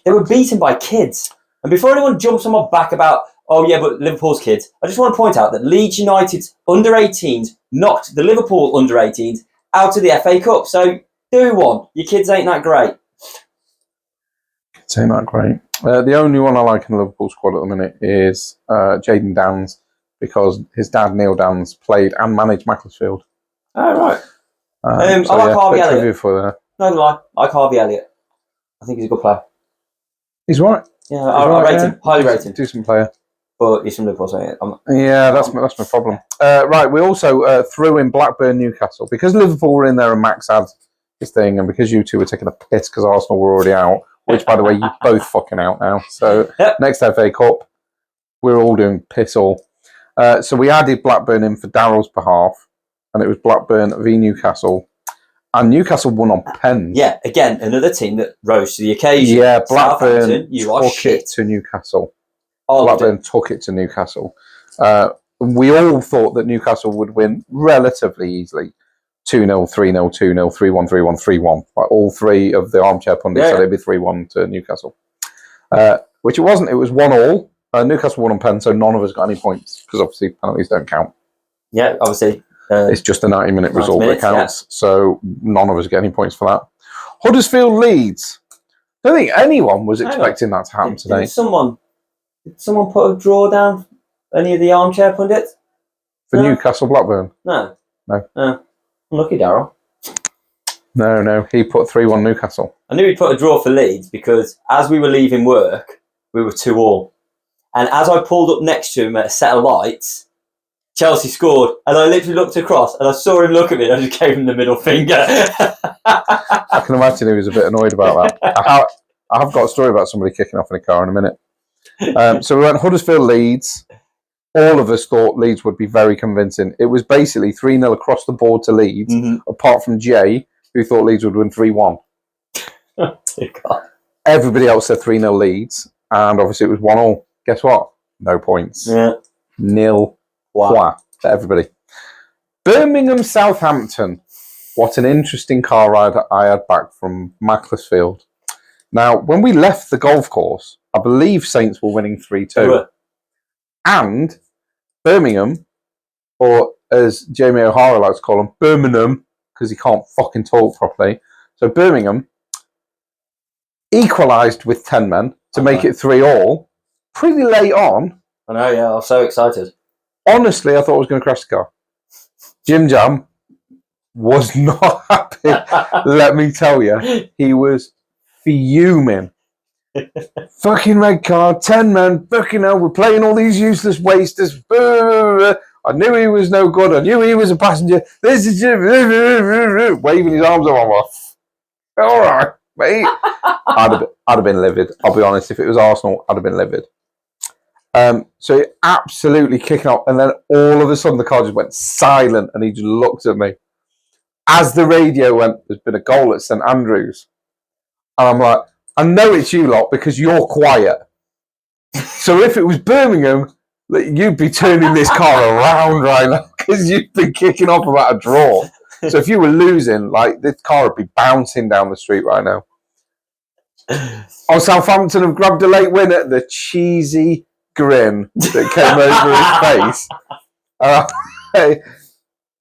Speaker 2: They were beaten by kids. And before anyone jumps on my back about, oh yeah, but Liverpool's kids, I just want to point out that Leeds United's under-18s knocked the Liverpool under-18s out of the FA Cup. So do one. Your kids ain't that great.
Speaker 1: Kids ain't that great. The only one I like in the Liverpool squad at the minute is Jayden Downs, because his dad, Neil Downs, played and managed Macclesfield.
Speaker 2: Oh, right. I like Harvey Elliott.
Speaker 1: No
Speaker 2: lie. I like Harvey Elliott. I think he's a good player.
Speaker 1: He's right.
Speaker 2: Yeah, I rate him. Highly rate him.
Speaker 1: Decent player.
Speaker 2: But he's from Liverpool, so
Speaker 1: that's my problem. Right, we also threw in Blackburn, Newcastle, because Liverpool were in there and Max had his thing, and because you 2 were taking a piss because Arsenal were already out, which, by the way, you're both fucking out now. So next FA Cup, we're all doing piss all. So we added Blackburn in for Daryl's behalf, and it was Blackburn v Newcastle. And Newcastle won on pens.
Speaker 2: Yeah, again, another team that rose to the occasion.
Speaker 1: Yeah, Blackburn
Speaker 2: took
Speaker 1: it to Newcastle. Blackburn took it to Newcastle. We all thought that Newcastle would win relatively easily. 2-0, 3-0, 2-0, 3-1, 3-1, 3-1. Like all three of the armchair pundits said it'd be 3-1 to Newcastle. Which it wasn't. It was 1-1. Newcastle won on pen, so none of us got any points, because obviously penalties don't count.
Speaker 2: Yeah, obviously.
Speaker 1: It's just a 90-minute result that counts, so none of us get any points for that. Huddersfield Leeds. I don't think anyone was expecting that to happen today.
Speaker 2: Did someone put a draw down? Any of the armchair pundits?
Speaker 1: For Newcastle Blackburn?
Speaker 2: No.
Speaker 1: No.
Speaker 2: Unlucky, Daryl.
Speaker 1: No. He put 3-1 Newcastle.
Speaker 2: I knew he'd put a draw for Leeds because as we were leaving work, we were 2-2. And as I pulled up next to him at a set of lights, Chelsea scored, and I literally looked across and I saw him look at me and I just gave him the middle finger.
Speaker 1: I can imagine he was a bit annoyed about that. I have got a story about somebody kicking off in a car in a minute. So we went Huddersfield Leeds. All of us thought Leeds would be very convincing. It was basically 3-0 across the board to Leeds, apart from Jay, who thought Leeds would win 3-1. Everybody else said 3-0 Leeds, and obviously it was 1-1. Guess what? No points.
Speaker 2: Yeah.
Speaker 1: 0 for everybody. Birmingham Southampton. What an interesting car ride I had back from Macclesfield. Now, when we left the golf course, I believe Saints were winning 3-2. And Birmingham, or as Jamie O'Hara likes to call them, Birmingham, because he can't fucking talk properly. So Birmingham equalised with 10 men to make it 3-3 pretty late on.
Speaker 2: I know, yeah, I was so excited.
Speaker 1: Honestly, I thought I was going to crash the car. JimJam was not happy. Let me tell you, he was fuming. Fucking red card, 10 men, fucking hell, we're playing all these useless wasters. I knew he was no good. I knew he was a passenger. This is waving his arms around. All right, mate. I'd have been livid. I'll be honest. If it was Arsenal, I'd have been livid. So he absolutely kicking off, and then all of a sudden the car just went silent, and he just looked at me. As the radio went, there's been a goal at St Andrews, and I'm like, I know it's you lot because you're quiet. So if it was Birmingham, you'd be turning this car around right now because you've been kicking off about a draw. So if you were losing, like, this car would be bouncing down the street right now. Oh, Southampton have grabbed a late winner. The cheesy grin that came over his face.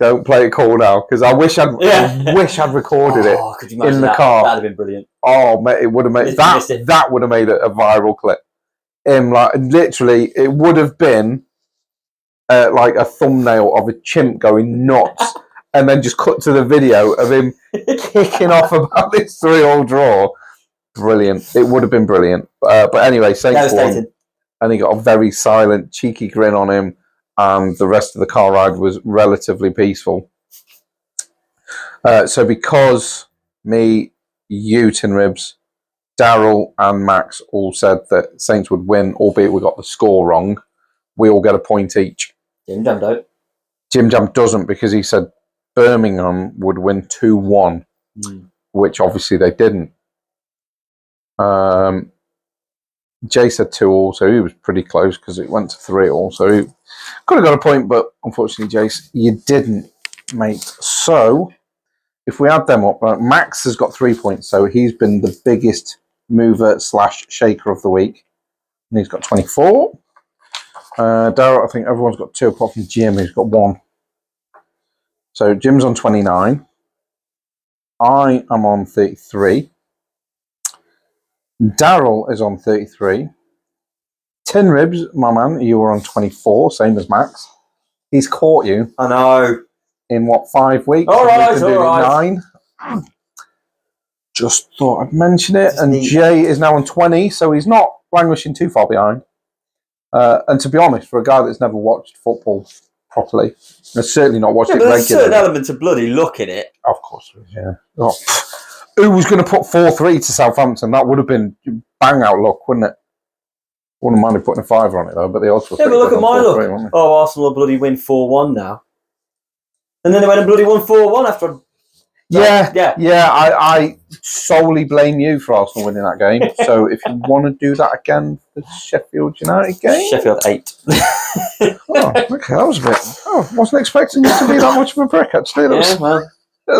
Speaker 1: Don't play it cool now, because I wish I'd recorded it in the car.
Speaker 2: That'd have been brilliant.
Speaker 1: Oh, mate, it would have made that would have made it a viral clip. Like, literally, it would have been like a thumbnail of a chimp going nuts, and then just cut to the video of him kicking off about this 3-3 draw. Brilliant! It would have been brilliant. But anyway, Saints won, and he got a very silent, cheeky grin on him. And the rest of the car ride was relatively peaceful. So because me, you, Tin Ribs, Daryl and Max all said that Saints would win, albeit we got the score wrong, we all get a point each.
Speaker 2: JimJam don't.
Speaker 1: JimJam doesn't, because he said Birmingham would win 2-1, which obviously they didn't. Jay said 2-2, so he was pretty close because it went to 3-3. So he could have got a point, but unfortunately, Jace, you didn't, mate. So if we add them up, Max has got 3 points, so he's been the biggest mover / shaker of the week, and he's got 24. Daryl, I think everyone's got 2 apart from Jim, who's got 1. So Jim's on 29. I am on 33. Daryl is on 33. Tin Ribs, my man, you were on 24, same as Max. He's caught you.
Speaker 2: I know.
Speaker 1: In what, 5 weeks?
Speaker 2: All right.
Speaker 1: 9. Just thought I'd mention it. And Jay is now on 20, so he's not languishing too far behind. And to be honest, for a guy that's never watched football properly, and certainly not watched it regularly.
Speaker 2: There's a certain element of bloody luck in it.
Speaker 1: Of course, yeah. Oh, who was going to put 4-3 to Southampton? That would have been bang out luck, wouldn't it? Wouldn't mind putting a fiver on it though, but the odds were
Speaker 2: Yeah, but look at my look.
Speaker 1: 4-3,
Speaker 2: Oh, Arsenal will bloody win 4-1 now. And then they went and bloody won 4-1 after.
Speaker 1: I solely blame you for Arsenal winning that game. So if you want to do that again, the Sheffield United game,
Speaker 2: Sheffield 8.
Speaker 1: okay, that was a bit. Oh, wasn't expecting you to be that much of a prick. Actually, that was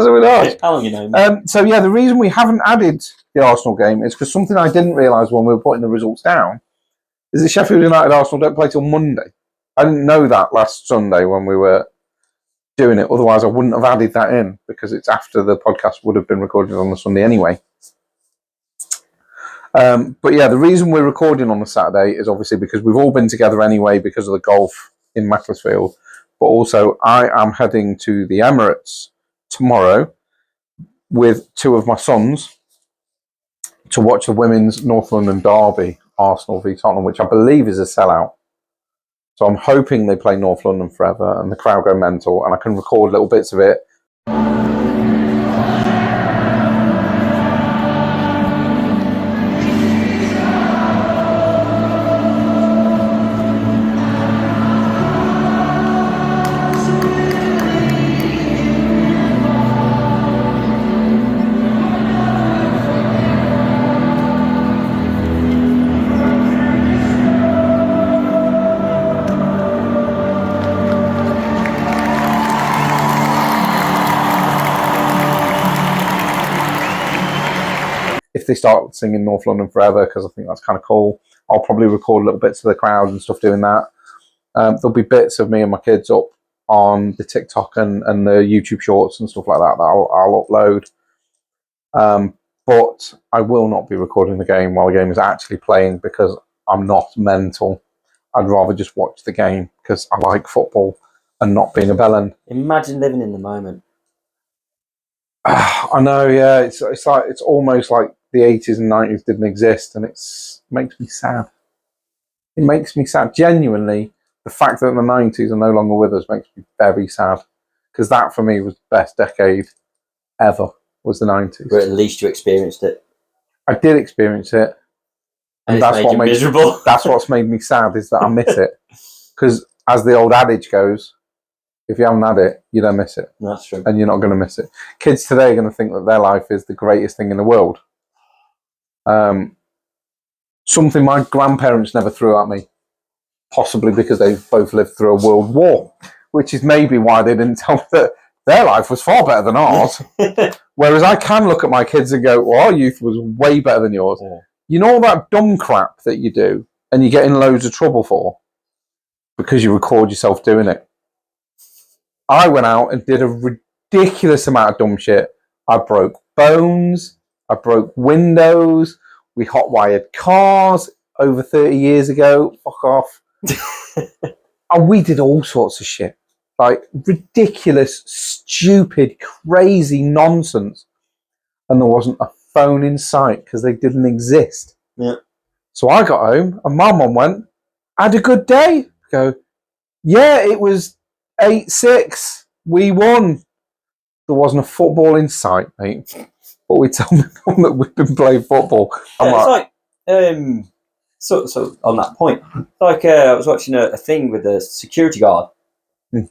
Speaker 1: a bit nice.
Speaker 2: How long you know me?
Speaker 1: So yeah, the reason we haven't added the Arsenal game is because something I didn't realise when we were putting the results down is that Sheffield United Arsenal don't play till Monday. I didn't know that last Sunday when we were doing it. Otherwise, I wouldn't have added that in because it's after the podcast would have been recorded on the Sunday anyway. But yeah, the reason we're recording on the Saturday is obviously because we've all been together anyway because of the golf in Macclesfield. But also, I am heading to the Emirates tomorrow with two of my sons to watch the women's North London derby, Arsenal v Tottenham, which I believe is a sellout. So I'm hoping they play North London forever and the crowd go mental and I can record little bits of it. If they start singing North London Forever, because I think that's kind of cool, I'll probably record little bits of the crowd and stuff doing that. There'll be bits of me and my kids up on the TikTok and the YouTube shorts and stuff like that I'll upload. But I will not be recording the game while the game is actually playing because I'm not mental. I'd rather just watch the game because I like football and not being a bellend.
Speaker 2: Imagine living in the moment.
Speaker 1: I know, yeah. It's like it's almost like the 80s and 90s didn't exist, and it makes me sad. It makes me sad. Genuinely, the fact that the 90s are no longer with us makes me very sad, because that for me was the best decade ever, was the 90s.
Speaker 2: But at least you experienced it.
Speaker 1: I did experience it,
Speaker 2: and that's what made you miserable.
Speaker 1: That's what's made me sad, is that I miss it. Because as the old adage goes, if you haven't had it, you don't miss it.
Speaker 2: That's true.
Speaker 1: And you're not going to miss it. Kids today are going to think that their life is the greatest thing in the world. Something my grandparents never threw at me, possibly because they both lived through a world war, which is maybe why they didn't tell me that their life was far better than ours. Whereas I can look at my kids and go, well, our youth was way better than yours. Yeah. You know all that dumb crap that you do and you get in loads of trouble for because you record yourself doing it. I went out and did a ridiculous amount of dumb shit. I broke bones. I broke windows. We hot-wired cars over 30 years ago. Fuck off. And we did all sorts of shit. Like ridiculous, stupid, crazy nonsense. And there wasn't a phone in sight because they didn't exist.
Speaker 2: Yeah.
Speaker 1: So I got home and my mum went, had a good day. I go, yeah, it was 8-6. We won. There wasn't a football in sight, mate. But we tell them that we've been playing football.
Speaker 2: Yeah, it's like, so on that point, like I was watching a thing with a security guard, and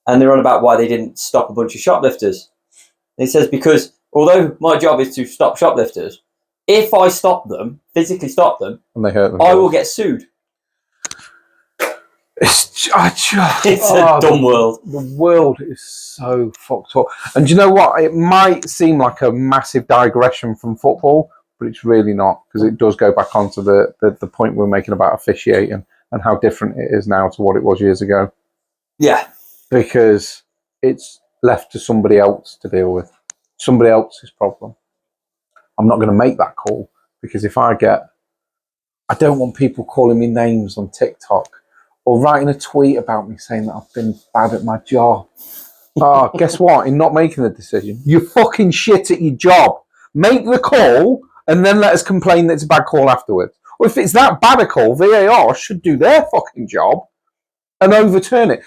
Speaker 2: they're on about why they didn't stop a bunch of shoplifters. And he says, because although my job is to stop shoplifters, if I stop them, physically stop them,
Speaker 1: and they hurt them,
Speaker 2: I will get sued.
Speaker 1: It's
Speaker 2: a dumb world.
Speaker 1: The world is so fucked up. And do you know what? It might seem like a massive digression from football, but it's really not, because it does go back onto the point we were making about officiating and how different it is now to what it was years ago.
Speaker 2: Yeah.
Speaker 1: Because it's left to somebody else to deal with. Somebody else's problem. I'm not going to make that call, because if I don't want people calling me names on TikTok or writing a tweet about me saying that I've been bad at my job. Guess what? In not making the decision, you're fucking shit at your job. Make the call and then let us complain that it's a bad call afterwards. Or if it's that bad a call, VAR should do their fucking job and overturn it.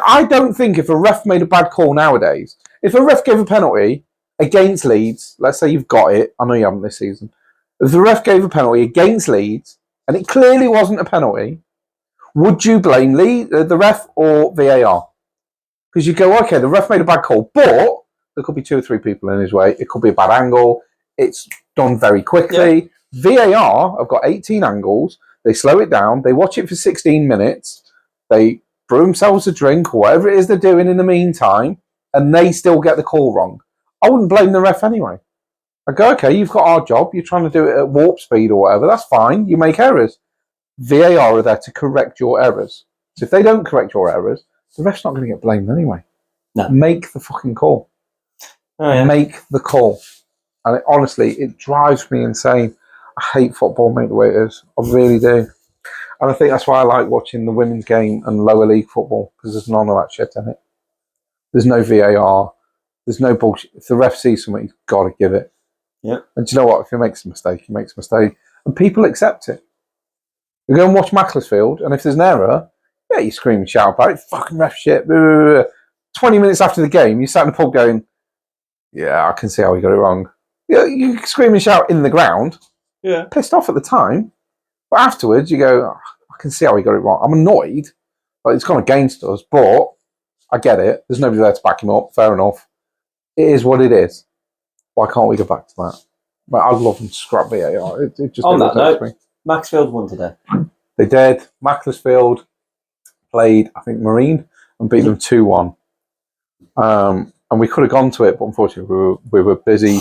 Speaker 1: I don't think if a ref made a bad call nowadays, if a ref gave a penalty against Leeds, let's say you've got it, I know you haven't this season, if the ref gave a penalty against Leeds and it clearly wasn't a penalty, would you blame the ref or VAR? Because you go, okay, the ref made a bad call, but there could be 2 or 3 people in his way. It could be a bad angle. It's done very quickly. Yeah. VAR have got 18 angles. They slow it down. They watch it for 16 minutes. They brew themselves a drink or whatever it is they're doing in the meantime, and they still get the call wrong. I wouldn't blame the ref anyway. I go, okay, you've got our job. You're trying to do it at warp speed or whatever. That's fine. You make errors. VAR are there to correct your errors. So if they don't correct your errors, the ref's not going to get blamed anyway.
Speaker 2: No.
Speaker 1: Make the fucking call.
Speaker 2: Oh, yeah.
Speaker 1: Make the call. And honestly, it drives me insane. I hate football, mate, the way it is. I really do. And I think that's why I like watching the women's game and lower league football, because there's none of that shit in it. There's no VAR. There's no bullshit. If the ref sees something, he's got to give it.
Speaker 2: Yeah.
Speaker 1: And do you know what? If he makes a mistake, he makes a mistake. And people accept it. You go and watch Macclesfield, and if there's an error, yeah, you scream and shout about it. Fucking ref shit. 20 minutes after the game, you sat in the pub going, yeah, I can see how he got it wrong. Yeah, you scream and shout in the ground.
Speaker 2: Yeah.
Speaker 1: Pissed off at the time. But afterwards, you go, oh, I can see how he got it wrong. I'm annoyed. Like, it's gone against us, but I get it. There's nobody there to back him up. Fair enough. It is what it is. Why can't we go back to that? But I'd love them to scrap VAR. It just
Speaker 2: on that note,
Speaker 1: me.
Speaker 2: Maxfield won today.
Speaker 1: They did. Macclesfield played, I think, Marine and beat them 2-1. And we could have gone to it, but unfortunately we were busy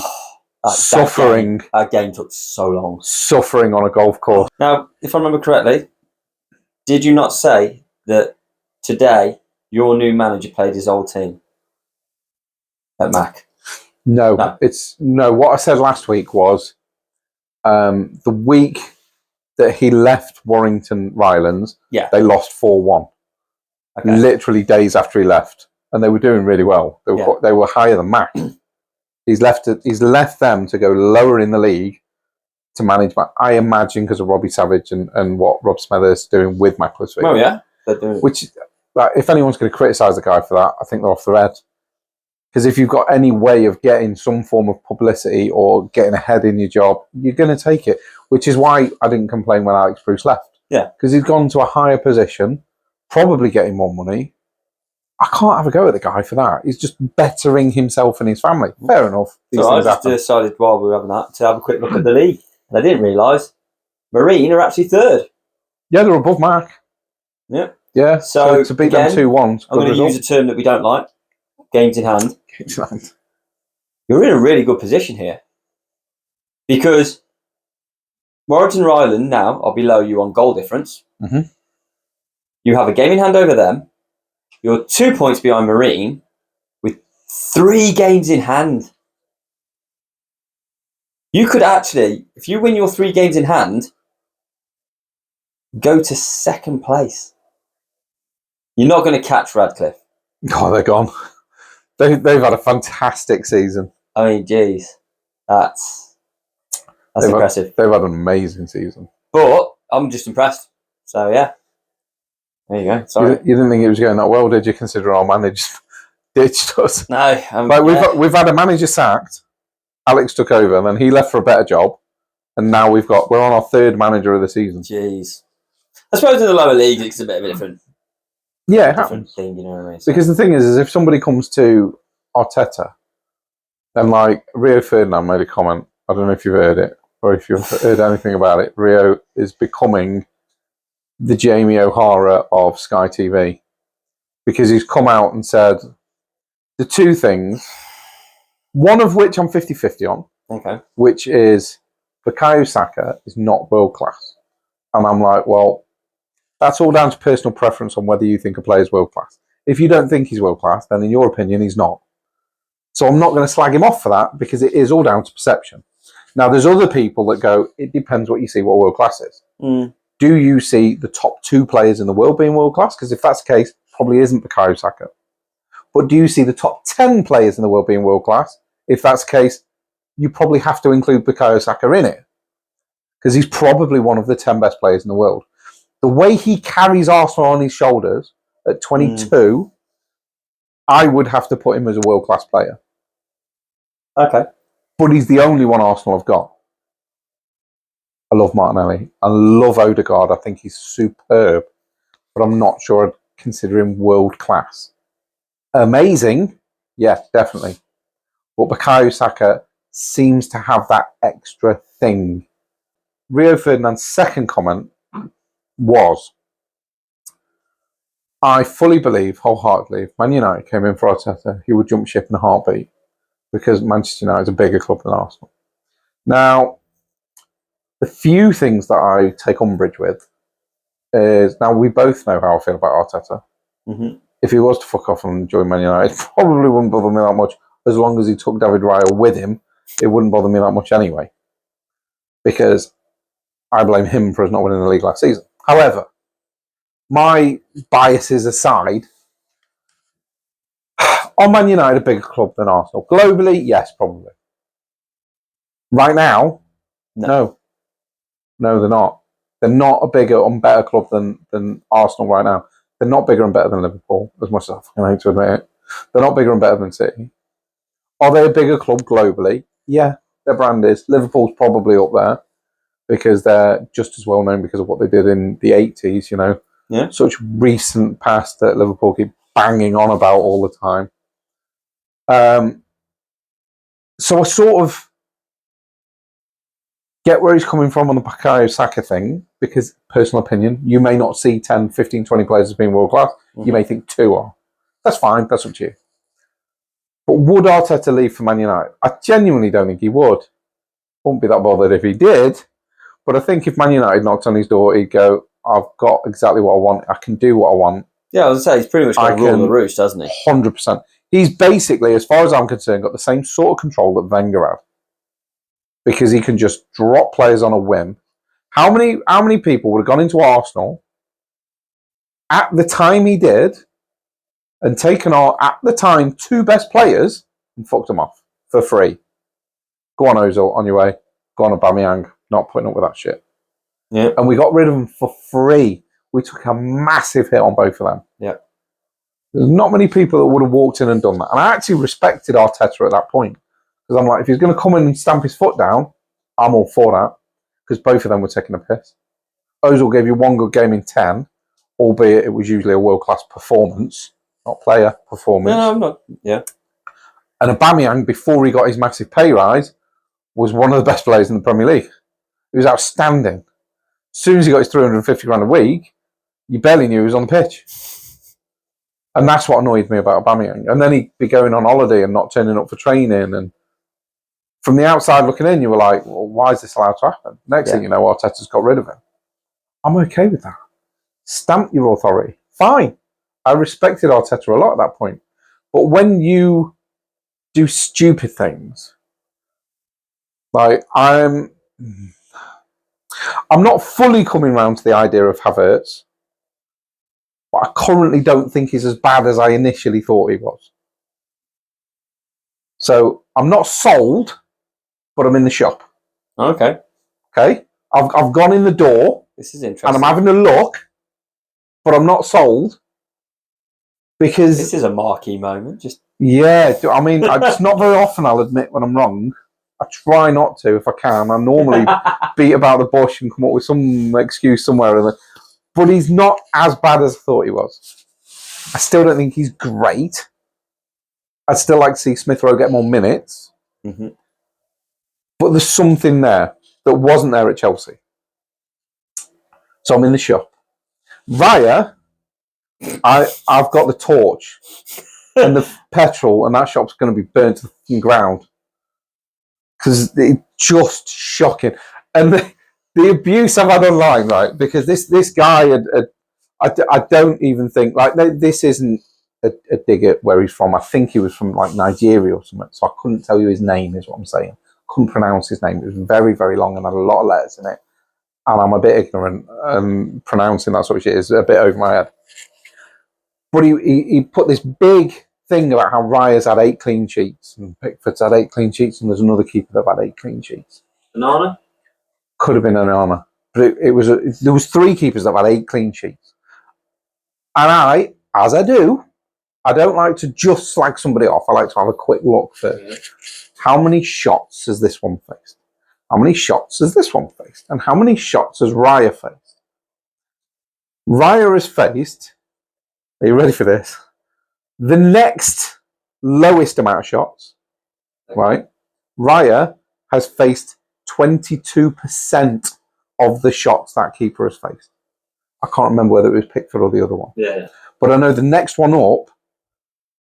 Speaker 1: suffering.
Speaker 2: That game took so long.
Speaker 1: Suffering on a golf course.
Speaker 2: Now, if I remember correctly, did you not say that today your new manager played his old team at Mac?
Speaker 1: No. What I said last week was the week that he left Warrington Rylands, they lost 4-1. Okay. Literally days after he left. And they were doing really well. They were higher than Mac. He's left them to go lower in the league to manage Mac. I imagine because of Robbie Savage and what Rob Smethurst is doing with Macclesfield.
Speaker 2: Oh, yeah. They're doing...
Speaker 1: Which, like, if anyone's going to criticise the guy for that, I think they're off their head. Because if you've got any way of getting some form of publicity or getting ahead in your job, you're going to take it. Which is why I didn't complain when Alex Bruce left.
Speaker 2: Yeah. Because
Speaker 1: he's gone to a higher position, probably getting more money. I can't have a go at the guy for that. He's just bettering himself and his family. Fair enough.
Speaker 2: So I just decided while we were having that to have a quick look at the league. And I didn't realise Marine are actually third.
Speaker 1: Yeah, they're above Mark.
Speaker 2: Yeah.
Speaker 1: Yeah, so to beat them 2-1.
Speaker 2: I'm going to use a term that we don't like. Games in hand.
Speaker 1: Games in hand.
Speaker 2: You're in a really good position here. Because Warrington Ryland now are below you on goal difference.
Speaker 1: Mm-hmm.
Speaker 2: You have a game in hand over them. You're 2 points behind Marine with 3 games in hand. You could actually, if you win your 3 games in hand, go to second place. You're not going to catch Radcliffe.
Speaker 1: Oh, they're gone. They've had a fantastic season.
Speaker 2: I mean, geez, that's impressive.
Speaker 1: They've had an amazing season.
Speaker 2: But I'm just impressed. So, yeah. There you go. Sorry.
Speaker 1: You didn't think it was going that well, did you? Consider our manager ditched us.
Speaker 2: No.
Speaker 1: We've had a manager sacked. Alex took over, and then he left for a better job. And now we're on our 3rd manager of the season.
Speaker 2: Jeez. I suppose in the lower leagues it's a bit of a different.
Speaker 1: Yeah, it happens.
Speaker 2: Thing, you know what I mean? So.
Speaker 1: Because the thing is if somebody comes to Arteta, then like Rio Ferdinand made a comment. I don't know if you've heard it or if you've heard anything about it. Rio is becoming the Jamie O'Hara of Sky TV, because he's come out and said the 2 things, one of which I'm 50-50 on,
Speaker 2: okay,
Speaker 1: which is Bukayo Saka is not world class. And I'm like, well, that's all down to personal preference on whether you think a player is world class. If you don't think he's world class, then in your opinion, he's not. So I'm not going to slag him off for that, because it is all down to perception. Now, there's other people that go, it depends what you see what world class is.
Speaker 2: Mm.
Speaker 1: Do you see the top 2 players in the world being world class? Because if that's the case, probably isn't Bukayo Saka. But do you see the top 10 players in the world being world class? If that's the case, you probably have to include Bukayo Saka in it, because he's probably one of the 10 best players in the world. The way he carries Arsenal on his shoulders at 22, I would have to put him as a world class player.
Speaker 2: Okay,
Speaker 1: but he's the only one Arsenal have got. I love Martinelli. I love Odegaard. I think he's superb. But I'm not sure I'd consider him world class. Amazing, yeah, definitely. But Bukayo Saka seems to have that extra thing. Rio Ferdinand's second comment was, I fully believe, wholeheartedly, if Man United came in for Arteta, he would jump ship in a heartbeat because Manchester United is a bigger club than Arsenal. Now, the few things that I take umbrage with is, now we both know how I feel about Arteta.
Speaker 2: Mm-hmm.
Speaker 1: If he was to fuck off and join Man United, it probably wouldn't bother me that much. As long as he took David Raya with him, it wouldn't bother me that much anyway. Because I blame him for us not winning the league last season. However, my biases aside, are Man United a bigger club than Arsenal? Globally, yes, probably. Right now, no. No, they're not. They're not a bigger and better club than Arsenal right now. They're not bigger and better than Liverpool, as much as I hate to admit it. They're not bigger and better than City. Are they a bigger club globally? Yeah, their brand is. Liverpool's probably up there because they're just as well known because of what they did in the 80s, you know.
Speaker 2: Yeah.
Speaker 1: Such recent past that Liverpool keep banging on about all the time. So I sort of get where he's coming from on the Bukayo Saka thing, because, personal opinion, you may not see 10, 15, 20 players as being world class. Mm-hmm. You may think 2 are. That's fine, that's up to you. But would Arteta leave for Man United? I genuinely don't think he would. Wouldn't be that bothered if he did. But I think if Man United knocked on his door, he'd go, I've got exactly what I want. I can do what I want.
Speaker 2: Yeah, I was going to say, he's pretty much got to rule the roost, doesn't he?
Speaker 1: 100%. He's basically, as far as I'm concerned, got the same sort of control that Wenger had. Because he can just drop players on a whim. How many people would have gone into Arsenal at the time he did and taken our, at the time, 2 best players and fucked them off for free? Go on, Ozil, on your way. Go on, Aubameyang. Not putting up with that shit.
Speaker 2: Yeah.
Speaker 1: And we got rid of them for free. We took a massive hit on both of them.
Speaker 2: Yeah.
Speaker 1: There's not many people that would have walked in and done that. And I actually respected Arteta at that point. Because I'm like, if he's going to come in and stamp his foot down, I'm all for that. Because both of them were taking a piss. Ozil gave you 1 good game in 10, albeit it was usually a world-class performance, not player performance.
Speaker 2: No, I'm not. Yeah.
Speaker 1: And Aubameyang, before he got his massive pay rise, was one of the best players in the Premier League. He was outstanding. As soon as he got his 350 grand a week, you barely knew he was on the pitch. And that's what annoyed me about Aubameyang. And then he'd be going on holiday and not turning up for training. And from the outside looking in, you were like, well, why is this allowed to happen? Next thing you know, Arteta's got rid of him. I'm okay with that. Stamp your authority. Fine. I respected Arteta a lot at that point. But when you do stupid things, like I'm not fully coming around to the idea of Havertz, but I currently don't think he's as bad as I initially thought he was. So I'm not sold, but I'm in the shop.
Speaker 2: Okay.
Speaker 1: Okay? I've gone in the door.
Speaker 2: This is interesting.
Speaker 1: And I'm having a look, but I'm not sold. Because
Speaker 2: this is a marquee moment. Just
Speaker 1: I mean, it's not very often I'll admit when I'm wrong. I try not to if I can. I normally beat about the bush and come up with some excuse somewhere. But he's not as bad as I thought he was. I still don't think he's great. I'd still like to see Smith Rowe get more minutes.
Speaker 2: Mm-hmm.
Speaker 1: But there's something there that wasn't there at Chelsea. So I'm in the shop. Raya, I've got the torch and the petrol, and that shop's going to be burnt to the ground. Because it's just shocking. And the abuse I've had online, right? Because this guy, I don't even think, like, this isn't a dig at where he's from. I think he was from, like, Nigeria or something. So I couldn't tell you his name, is what I'm saying. Couldn't pronounce his name. It was very, very long and had a lot of letters in it. And I'm a bit ignorant, and pronouncing that sort of shit is a bit over my head. But he put this big thing about how Raya's had 8 clean sheets and Pickford's had 8 clean sheets, and there's another keeper that had 8 clean sheets.
Speaker 2: Banana?
Speaker 1: Could have been an honour. But there was 3 keepers that had 8 clean sheets. And as I do, I don't like to just slag somebody off. I like to have a quick look first. How many shots has this one faced? How many shots has this one faced? And how many shots has Raya faced? Raya has faced, are you ready for this? The next lowest amount of shots, right? Raya has faced 22% of the shots that keeper has faced. I can't remember whether it was Pickford or the other one.
Speaker 2: Yeah.
Speaker 1: But I know the next one up,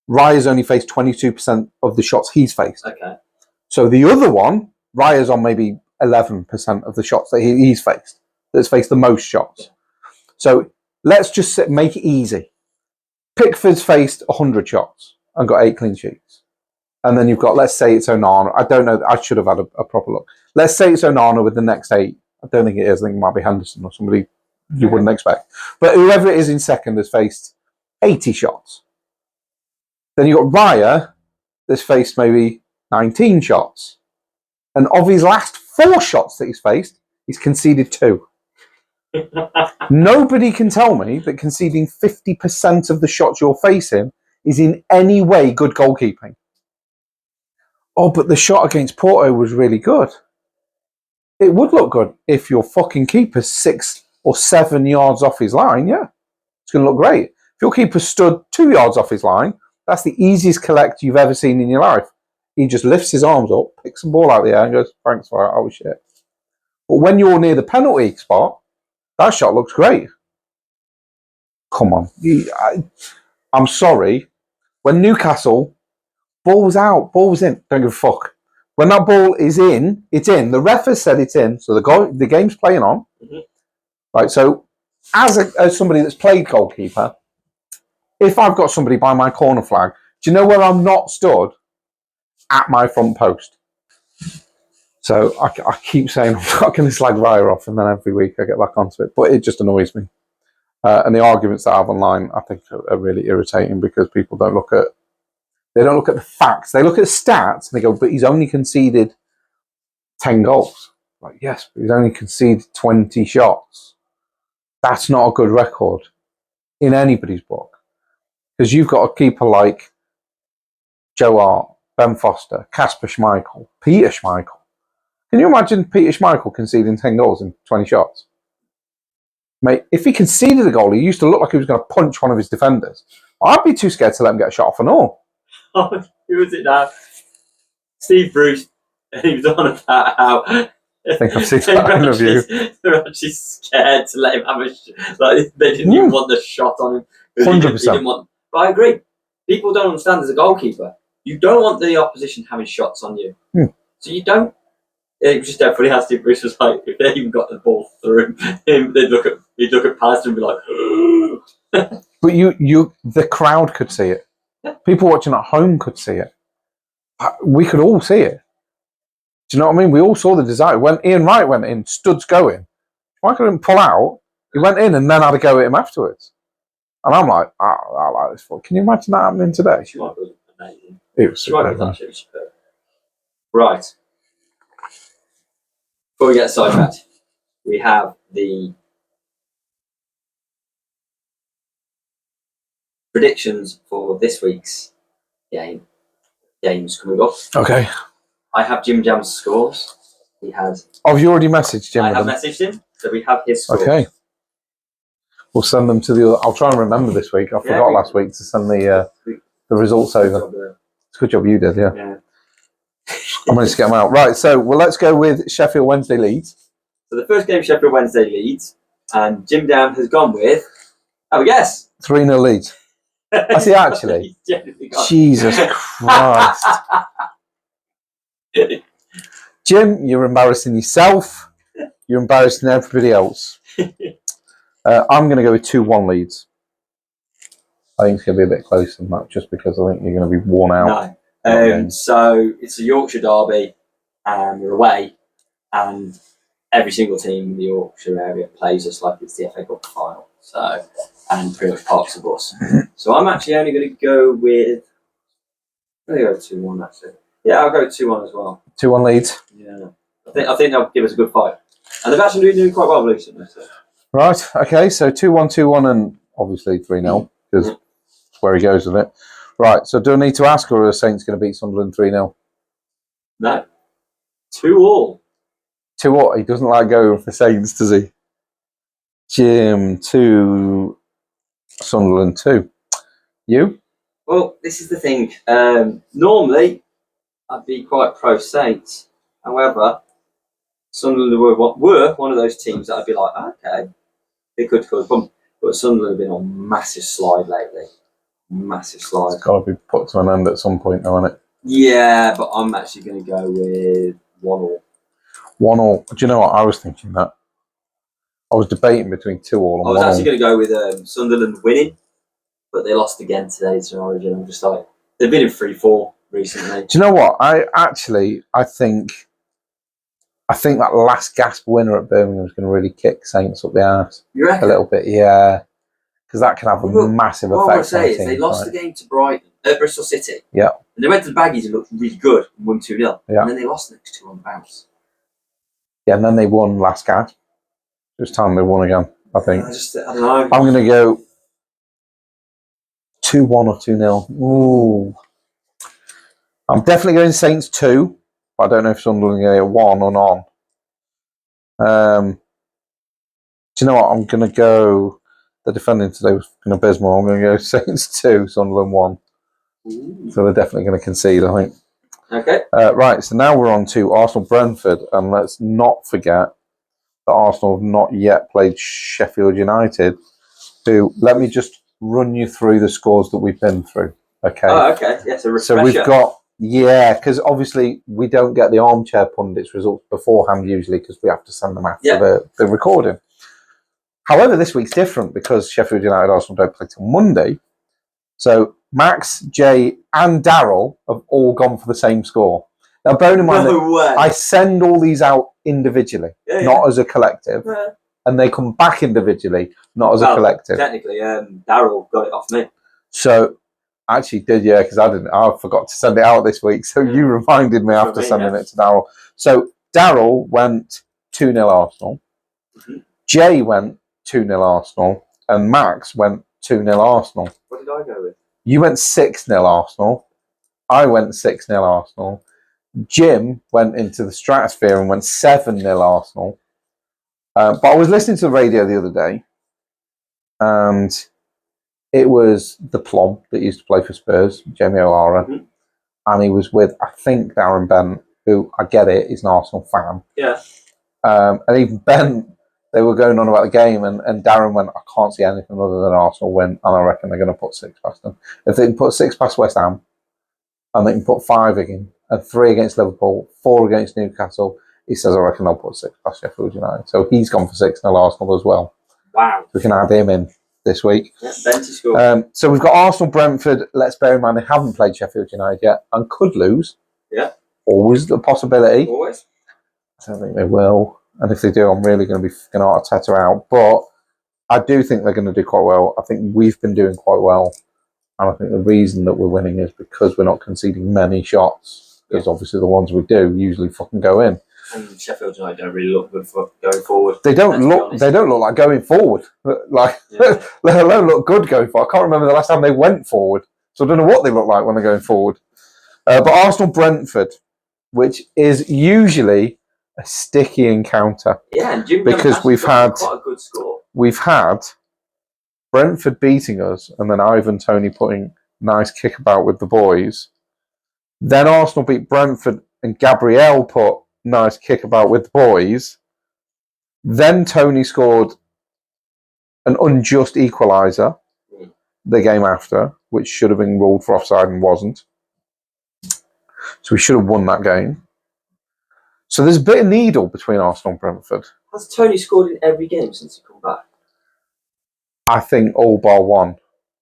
Speaker 1: Raya's only faced 22% of the shots he's faced.
Speaker 2: Okay.
Speaker 1: So the other one, Raya's on maybe 11% of the shots that he's faced. That's faced the most shots.
Speaker 2: Yeah.
Speaker 1: So let's just make it easy. Pickford's faced 100 shots and got 8 clean sheets. And then you've got, let's say it's Onana. I don't know. I should have had a proper look. Let's say it's Onana with the next 8. I don't think it is. I think it might be Henderson or somebody you wouldn't expect. But whoever it is in second has faced 80 shots. Then you've got Raya that's faced maybe 19 shots. And of his last 4 shots that he's faced, he's conceded 2. Nobody can tell me that conceding 50% of the shots you're facing is in any way good goalkeeping. Oh, but the shot against Porto was really good. It would look good if your fucking keeper's 6 or 7 yards off his line, yeah. It's going to look great. If your keeper stood 2 yards off his line, that's the easiest collect you've ever seen in your life. He just lifts his arms up, picks the ball out of the air and goes, thanks for that, oh shit. But when you're near the penalty spot, that shot looks great. Come on. I'm sorry. When Newcastle, ball was out, ball was in, don't give a fuck. When that ball is in, it's in. The ref has said it's in, so the game's playing on. Mm-hmm. Right, so as somebody that's played goalkeeper, if I've got somebody by my corner flag, do you know where I'm not stood? At my front post. So I keep saying I'm not going to slag Raya off, and then every week I get back onto it. But it just annoys me. And the arguments that I have online, I think, are really irritating because people don't look at the facts. They look at the stats and they go, "But he's only conceded 10 goals." Like, yes, but he's only conceded 20 shots. That's not a good record in anybody's book because you've got a keeper like Joe Hart, Ben Foster, Kasper Schmeichel, Peter Schmeichel. Can you imagine Peter Schmeichel conceding 10 goals in 20 shots? Mate, if he conceded a goal, he used to look like he was going to punch one of his defenders. I'd be too scared to let him get a shot off and all.
Speaker 2: Oh, who was it now? Steve Bruce. He was on about how
Speaker 1: I think I've seen that interview.
Speaker 2: They're actually scared to let him have a like they didn't even want the shot on him.
Speaker 1: 100%.
Speaker 2: He didn't want, but I agree. People don't understand as a goalkeeper. You don't want the opposition having shots on you. So you don't. It was just dead funny how Steve Bruce was like, if they even got the ball through him, he'd look at Palace and be like,
Speaker 1: but the crowd could see it. Yeah. People watching at home could see it. We could all see it. Do you know what I mean? We all saw the desire. When Ian Wright went in, Stud's going. Why couldn't pull out? He went in and then had a go at him afterwards. And I'm like, I like this. Can you imagine that happening today?
Speaker 2: She might be amazing.
Speaker 1: It was superb.
Speaker 2: Right. Before we get sidetracked, we have the predictions for this week's games coming up.
Speaker 1: Okay.
Speaker 2: I have JimJam's scores. He has.
Speaker 1: Oh, have you already messaged Jim?
Speaker 2: I have messaged him, so we have his scores.
Speaker 1: Okay. We'll send them to the other. I'll try and remember this week. I forgot last week to send the results over. It's a good job you did, yeah. I'm going to get them out. Right, so let's go with Sheffield Wednesday Leeds. So
Speaker 2: the first game, Sheffield Wednesday Leeds, and JimJam has gone with, have a guess?
Speaker 1: 3-0 Leeds. I see, actually. Jesus Christ. Jim, you're embarrassing yourself. You're embarrassing everybody else. I'm going to go with 2-1 Leeds. I think it's going to be a bit closer than that, just because I think you're going to be worn out.
Speaker 2: No. So it's a Yorkshire derby, and we're away, and every single team in the Yorkshire area plays us like it's the FA Cup final. So, and pretty much parks the bus. So I'm actually only going to go with. I'm going to go 2-1 actually. Yeah, I'll go 2-1 as well.
Speaker 1: 2-1 Leeds.
Speaker 2: Yeah, I think they'll give us a good fight, and they've actually been doing quite well recently. So.
Speaker 1: Right. Okay. So 2-1, 2-1, and obviously 3-0 because that's where he goes with it. Right. So do I need to ask, or are Saints going to beat Sunderland 3-0?
Speaker 2: No. 2-2.
Speaker 1: To what? He doesn't like going for Saints, does he? Jim 2, Sunderland 2. You?
Speaker 2: Well, this is the thing. Normally, I'd be quite pro Saints. However, Sunderland were one of those teams that I'd be like, okay, they could cause a bump. But Sunderland have been on a massive slide lately. Massive slide.
Speaker 1: It's got to be put to an end at some point, though, isn't it?
Speaker 2: Yeah, but I'm actually going to go with 1-1.
Speaker 1: 1-1. Do you know what? I was thinking that. I was debating between 2-2 and 1-1.
Speaker 2: I was actually going to go with Sunderland winning, but they lost again today to Origin. I'm just like, they've been in 3-4 recently.
Speaker 1: Do you know what? I think that last gasp winner at Birmingham is going to really kick Saints up the arse.
Speaker 2: You reckon?
Speaker 1: A little bit, yeah. Because that can have a massive effect.
Speaker 2: What I would say is
Speaker 1: team,
Speaker 2: they lost the game to Brighton, Bristol City.
Speaker 1: Yeah.
Speaker 2: And they went to the Baggies and looked really good and won 2-0.
Speaker 1: Yeah.
Speaker 2: And then they lost the next 2 on the bounce.
Speaker 1: Yeah, and then they won last gasp. It was time they won again, I think.
Speaker 2: I don't know.
Speaker 1: I'm going to go 2-1 or 2-0. Ooh. I'm definitely going Saints 2, but I don't know if Sunderland are going to get 1 or none. Do you know what? I'm going to go... The defending today was fucking abysmal. I'm going to go Saints 2, Sunderland 1. Ooh. So they're definitely going to concede, I think.
Speaker 2: Okay.
Speaker 1: Right, so now we're on to Arsenal-Brentford, and let's not forget that Arsenal have not yet played Sheffield United, who, let me just run you through the scores that we've been through, okay?
Speaker 2: Oh, okay. Yes, a refresher.
Speaker 1: So we've got, because obviously we don't get the armchair pundits results beforehand usually because we have to send them after the recording. However, this week's different because Sheffield United Arsenal don't play till Monday. So Max, Jay, and Daryl have all gone for the same score. Now, bearing in mind that I send all these out individually, not as a collective, and they come back individually, not as a collective.
Speaker 2: Technically, Daryl got it off me.
Speaker 1: So, I actually did, because I forgot to send it out this week. So you reminded me after sending it to Daryl. So Daryl went 2-0 Arsenal. Mm-hmm. Jay went 2-0 Arsenal, and Max went 2-0 Arsenal.
Speaker 2: What did I go with? You
Speaker 1: went 6-0 Arsenal. I went 6-0 Arsenal. Jim went into the stratosphere and went 7-0 Arsenal. But I was listening to the radio the other day, and it was the Plum that used to play for Spurs, Jamie O'Hara, and he was with, I think, Darren Bent, who, I get it, is an Arsenal fan.
Speaker 2: Yeah.
Speaker 1: And even Bent, they were going on about the game, and Darren went, I can't see anything other than Arsenal win, and I reckon they're going to put 6 past them. If they can put 6 past West Ham, and they can put 5 again, and 3 against Liverpool, 4 against Newcastle, he says, I reckon they'll put 6 past Sheffield United. So he's gone for 6-0 Arsenal as well.
Speaker 2: Wow.
Speaker 1: We can add him in this week.
Speaker 2: Yeah, Benty scored.
Speaker 1: So we've got Arsenal-Brentford. Let's bear in mind they haven't played Sheffield United yet and could lose.
Speaker 2: Yeah.
Speaker 1: Always the possibility.
Speaker 2: Always.
Speaker 1: I don't think they will. And if they do, I'm really going to be fucking Arteta out. But I do think they're going to do quite well. I think we've been doing quite well. And I think the reason that we're winning is because we're not conceding many shots. Because obviously the ones we do usually fucking go in.
Speaker 2: And Sheffield United don't really look good for going forward.
Speaker 1: They don't look like going forward. Let alone look good going forward. I can't remember the last time they went forward. So I don't know what they look like when they're going forward. But Arsenal-Brentford, which is usually a sticky encounter.
Speaker 2: Yeah, and JimJam
Speaker 1: because we've had
Speaker 2: quite a good score.
Speaker 1: We've had Brentford beating us, and then Ivan Toney putting nice kick about with the boys. Then Arsenal beat Brentford, and Gabriel put nice kick about with the boys. Then Toney scored an unjust equaliser the game after, which should have been ruled for offside and wasn't. So we should have won that game. So there's a bit of needle between Arsenal and Brentford.
Speaker 2: Has Toney scored in every game since he come back?
Speaker 1: I think all bar one.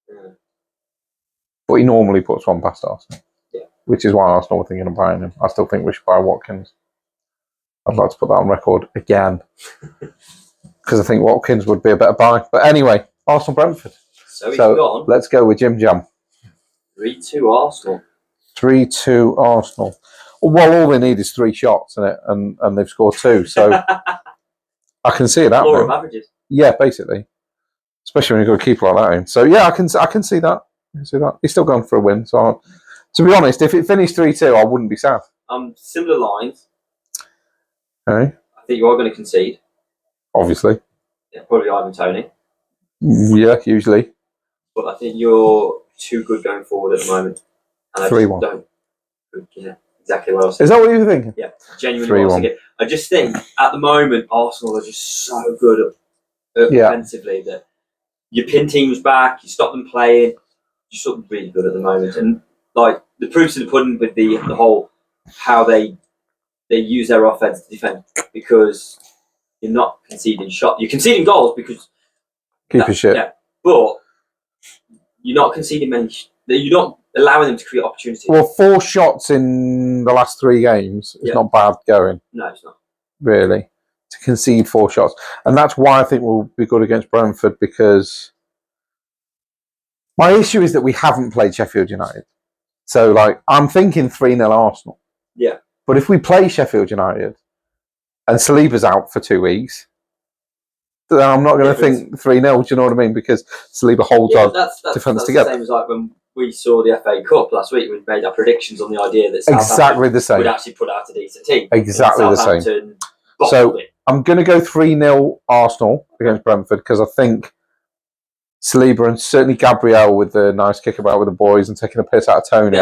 Speaker 2: Yeah.
Speaker 1: But he normally puts one past Arsenal.
Speaker 2: Yeah.
Speaker 1: Which is why Arsenal were thinking of buying him. I still think we should buy Watkins. I'd like to put that on record again. Because I think Watkins would be a better buy. But anyway, Arsenal-Brentford.
Speaker 2: So he's gone.
Speaker 1: Let's go with JimJam.
Speaker 2: 3-2 Arsenal.
Speaker 1: 3-2 Arsenal. Well, all they need is 3 shots in it, and they've scored 2. So I can see it happening.
Speaker 2: Law of averages.
Speaker 1: Yeah, basically. Especially when you've got a keeper like that in. So yeah, I can see that. He's still going for a win. So to be honest, if it finished 3-2, I wouldn't be sad.
Speaker 2: Similar lines.
Speaker 1: Okay.
Speaker 2: I think you are going to concede.
Speaker 1: Obviously.
Speaker 2: Yeah, probably Ivan Toney.
Speaker 1: Yeah, usually.
Speaker 2: But I think you're too good going forward at the moment. And I
Speaker 1: 3-1.
Speaker 2: don't. Yeah, exactly what I was
Speaker 1: Is
Speaker 2: thinking.
Speaker 1: that what you were thinking?
Speaker 2: Yeah, genuinely what I was thinking. I just think at the moment Arsenal are just so good offensively that you pin teams back, you stop them playing. You're sort of really good at the moment, and like the proof's in the pudding with the whole how they use their offense to defend, because you're not conceding shots. You're conceding goals because
Speaker 1: keep your shit.
Speaker 2: Yeah, but you're not conceding many. You're not allowing them to create opportunities.
Speaker 1: Well, 4 shots in the last 3 games is not bad going.
Speaker 2: No, it's not.
Speaker 1: Really, to concede 4 shots, and that's why I think we'll be good against Brentford, because my issue is that we haven't played Sheffield United. So, like, I'm thinking 3-0 Arsenal.
Speaker 2: Yeah.
Speaker 1: But if we play Sheffield United and Saliba's out for 2 weeks, then I'm not going to think 3-0. Do you know what I mean? Because Saliba holds our defence together.
Speaker 2: The same as like when we saw the FA Cup last week. We made our predictions on the idea that
Speaker 1: exactly the same
Speaker 2: would actually put out a decent team.
Speaker 1: Exactly the same. So I'm going to go 3-0 Arsenal against Brentford, because I think Saliba and certainly Gabriel, with the nice kick about with the boys and taking a piss out of Tony,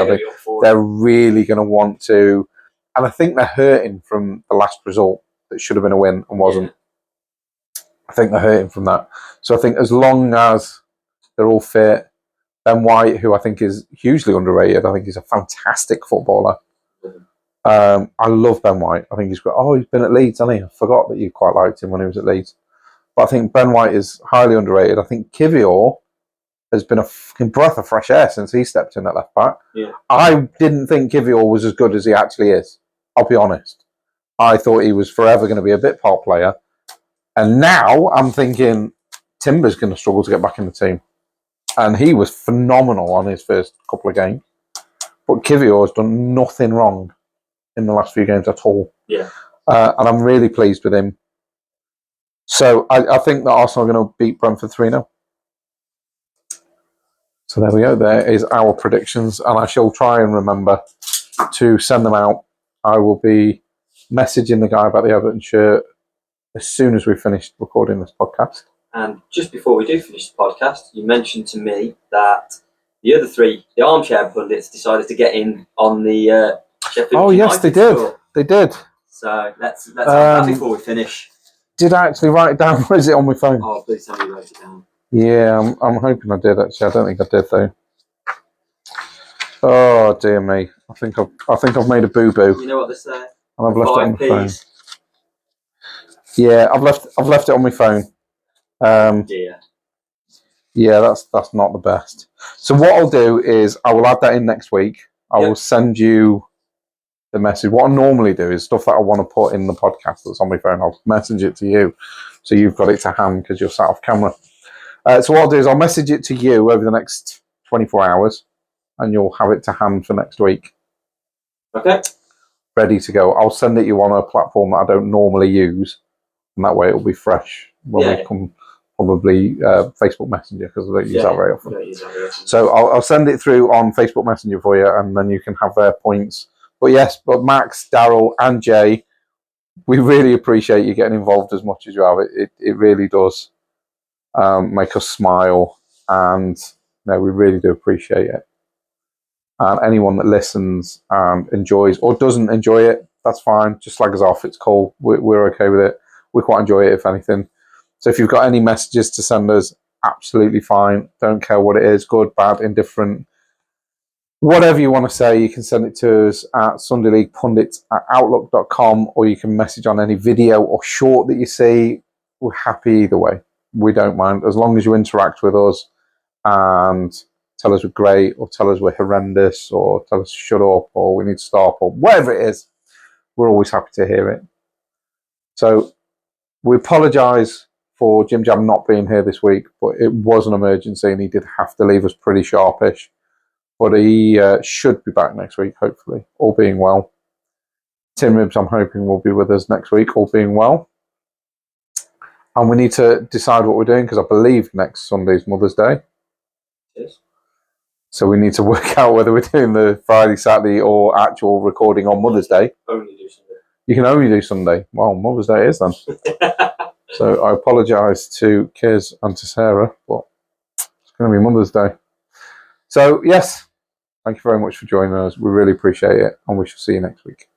Speaker 1: they're really going to want to. And I think they're hurting from the last result that should have been a win and wasn't. Yeah. I think they're hurting from that. So I think as long as they're all fit, Ben White, who I think is hugely underrated, I think he's a fantastic footballer. I love Ben White. I think he's great. Oh, he's been at Leeds, hasn't he? I forgot that you quite liked him when he was at Leeds. But I think Ben White is highly underrated. I think Kivior has been a fucking breath of fresh air since he stepped in at left back.
Speaker 2: Yeah.
Speaker 1: I didn't think Kivior was as good as he actually is. I'll be honest. I thought he was forever going to be a bit part player. And now I'm thinking Timber's going to struggle to get back in the team. And he was phenomenal on his first couple of games. But Kivior has done nothing wrong in the last few games at all.
Speaker 2: Yeah.
Speaker 1: And I'm really pleased with him. So I think that Arsenal are going to beat Brentford 3-0. So there we go. There is our predictions. And I shall try and remember to send them out. I will be messaging the guy about the Everton shirt as soon as we've finished recording this podcast.
Speaker 2: And just before we do finish the podcast, you mentioned to me that the other 3, the armchair pundits, decided to get in on the Sheffield United.
Speaker 1: Yes, they did. Score. They did.
Speaker 2: So let's have that before we finish.
Speaker 1: Did I actually write it down, or is it on my phone?
Speaker 2: Oh, please tell me you wrote it down.
Speaker 1: Yeah, I'm hoping I did, actually. I don't think I did, though. Oh, dear me. I think I've made a boo-boo.
Speaker 2: You know what they say?
Speaker 1: And I've left it on my phone. Yeah, I've left it on my phone.
Speaker 2: Dear.
Speaker 1: Yeah, that's not the best. So what I'll do is I will add that in next week. I will send you the message. What I normally do is stuff that I want to put in the podcast that's on my phone. I'll message it to you, so you've got it to hand because you're sat off camera. So what I'll do is I'll message it to you over the next 24 hours, and you'll have it to hand for next week.
Speaker 2: Okay.
Speaker 1: Ready to go. I'll send it you on a platform that I don't normally use, and that way it'll be fresh when we come. Probably Facebook Messenger, because I don't use that very often. So I'll send it through on Facebook Messenger for you, and then you can have their points. But yes, but Max, Daryl, and Jay, we really appreciate you getting involved as much as you have. It really does make us smile, and we really do appreciate it. And anyone that listens and enjoys or doesn't enjoy it, that's fine. Just slag us off. It's cool. We're okay with it. We quite enjoy it, if anything. So if you've got any messages to send us, absolutely fine. Don't care what it is, good, bad, indifferent. Whatever you want to say, you can send it to us at sundayleaguepundits@outlook.com, or you can message on any video or short that you see. We're happy either way. We don't mind, as long as you interact with us and tell us we're great, or tell us we're horrendous, or tell us to shut up, or we need to stop, or whatever it is. We're always happy to hear it. So we apologise for JimJam not being here this week, but it was an emergency and he did have to leave us pretty sharpish. But he should be back next week, hopefully, all being well. Tim Ribs, I'm hoping, will be with us next week, all being well. And we need to decide what we're doing, because I believe next Sunday is Mother's Day.
Speaker 2: Yes.
Speaker 1: So we need to work out whether we're doing the Friday, Saturday, or actual recording on Mother's Day.
Speaker 2: Only do Sunday.
Speaker 1: You can only do Sunday. Well, Mother's Day is then. So I apologise to Kiz and to Sarah, but it's going to be Mother's Day. So yes, thank you very much for joining us. We really appreciate it, and we shall see you next week.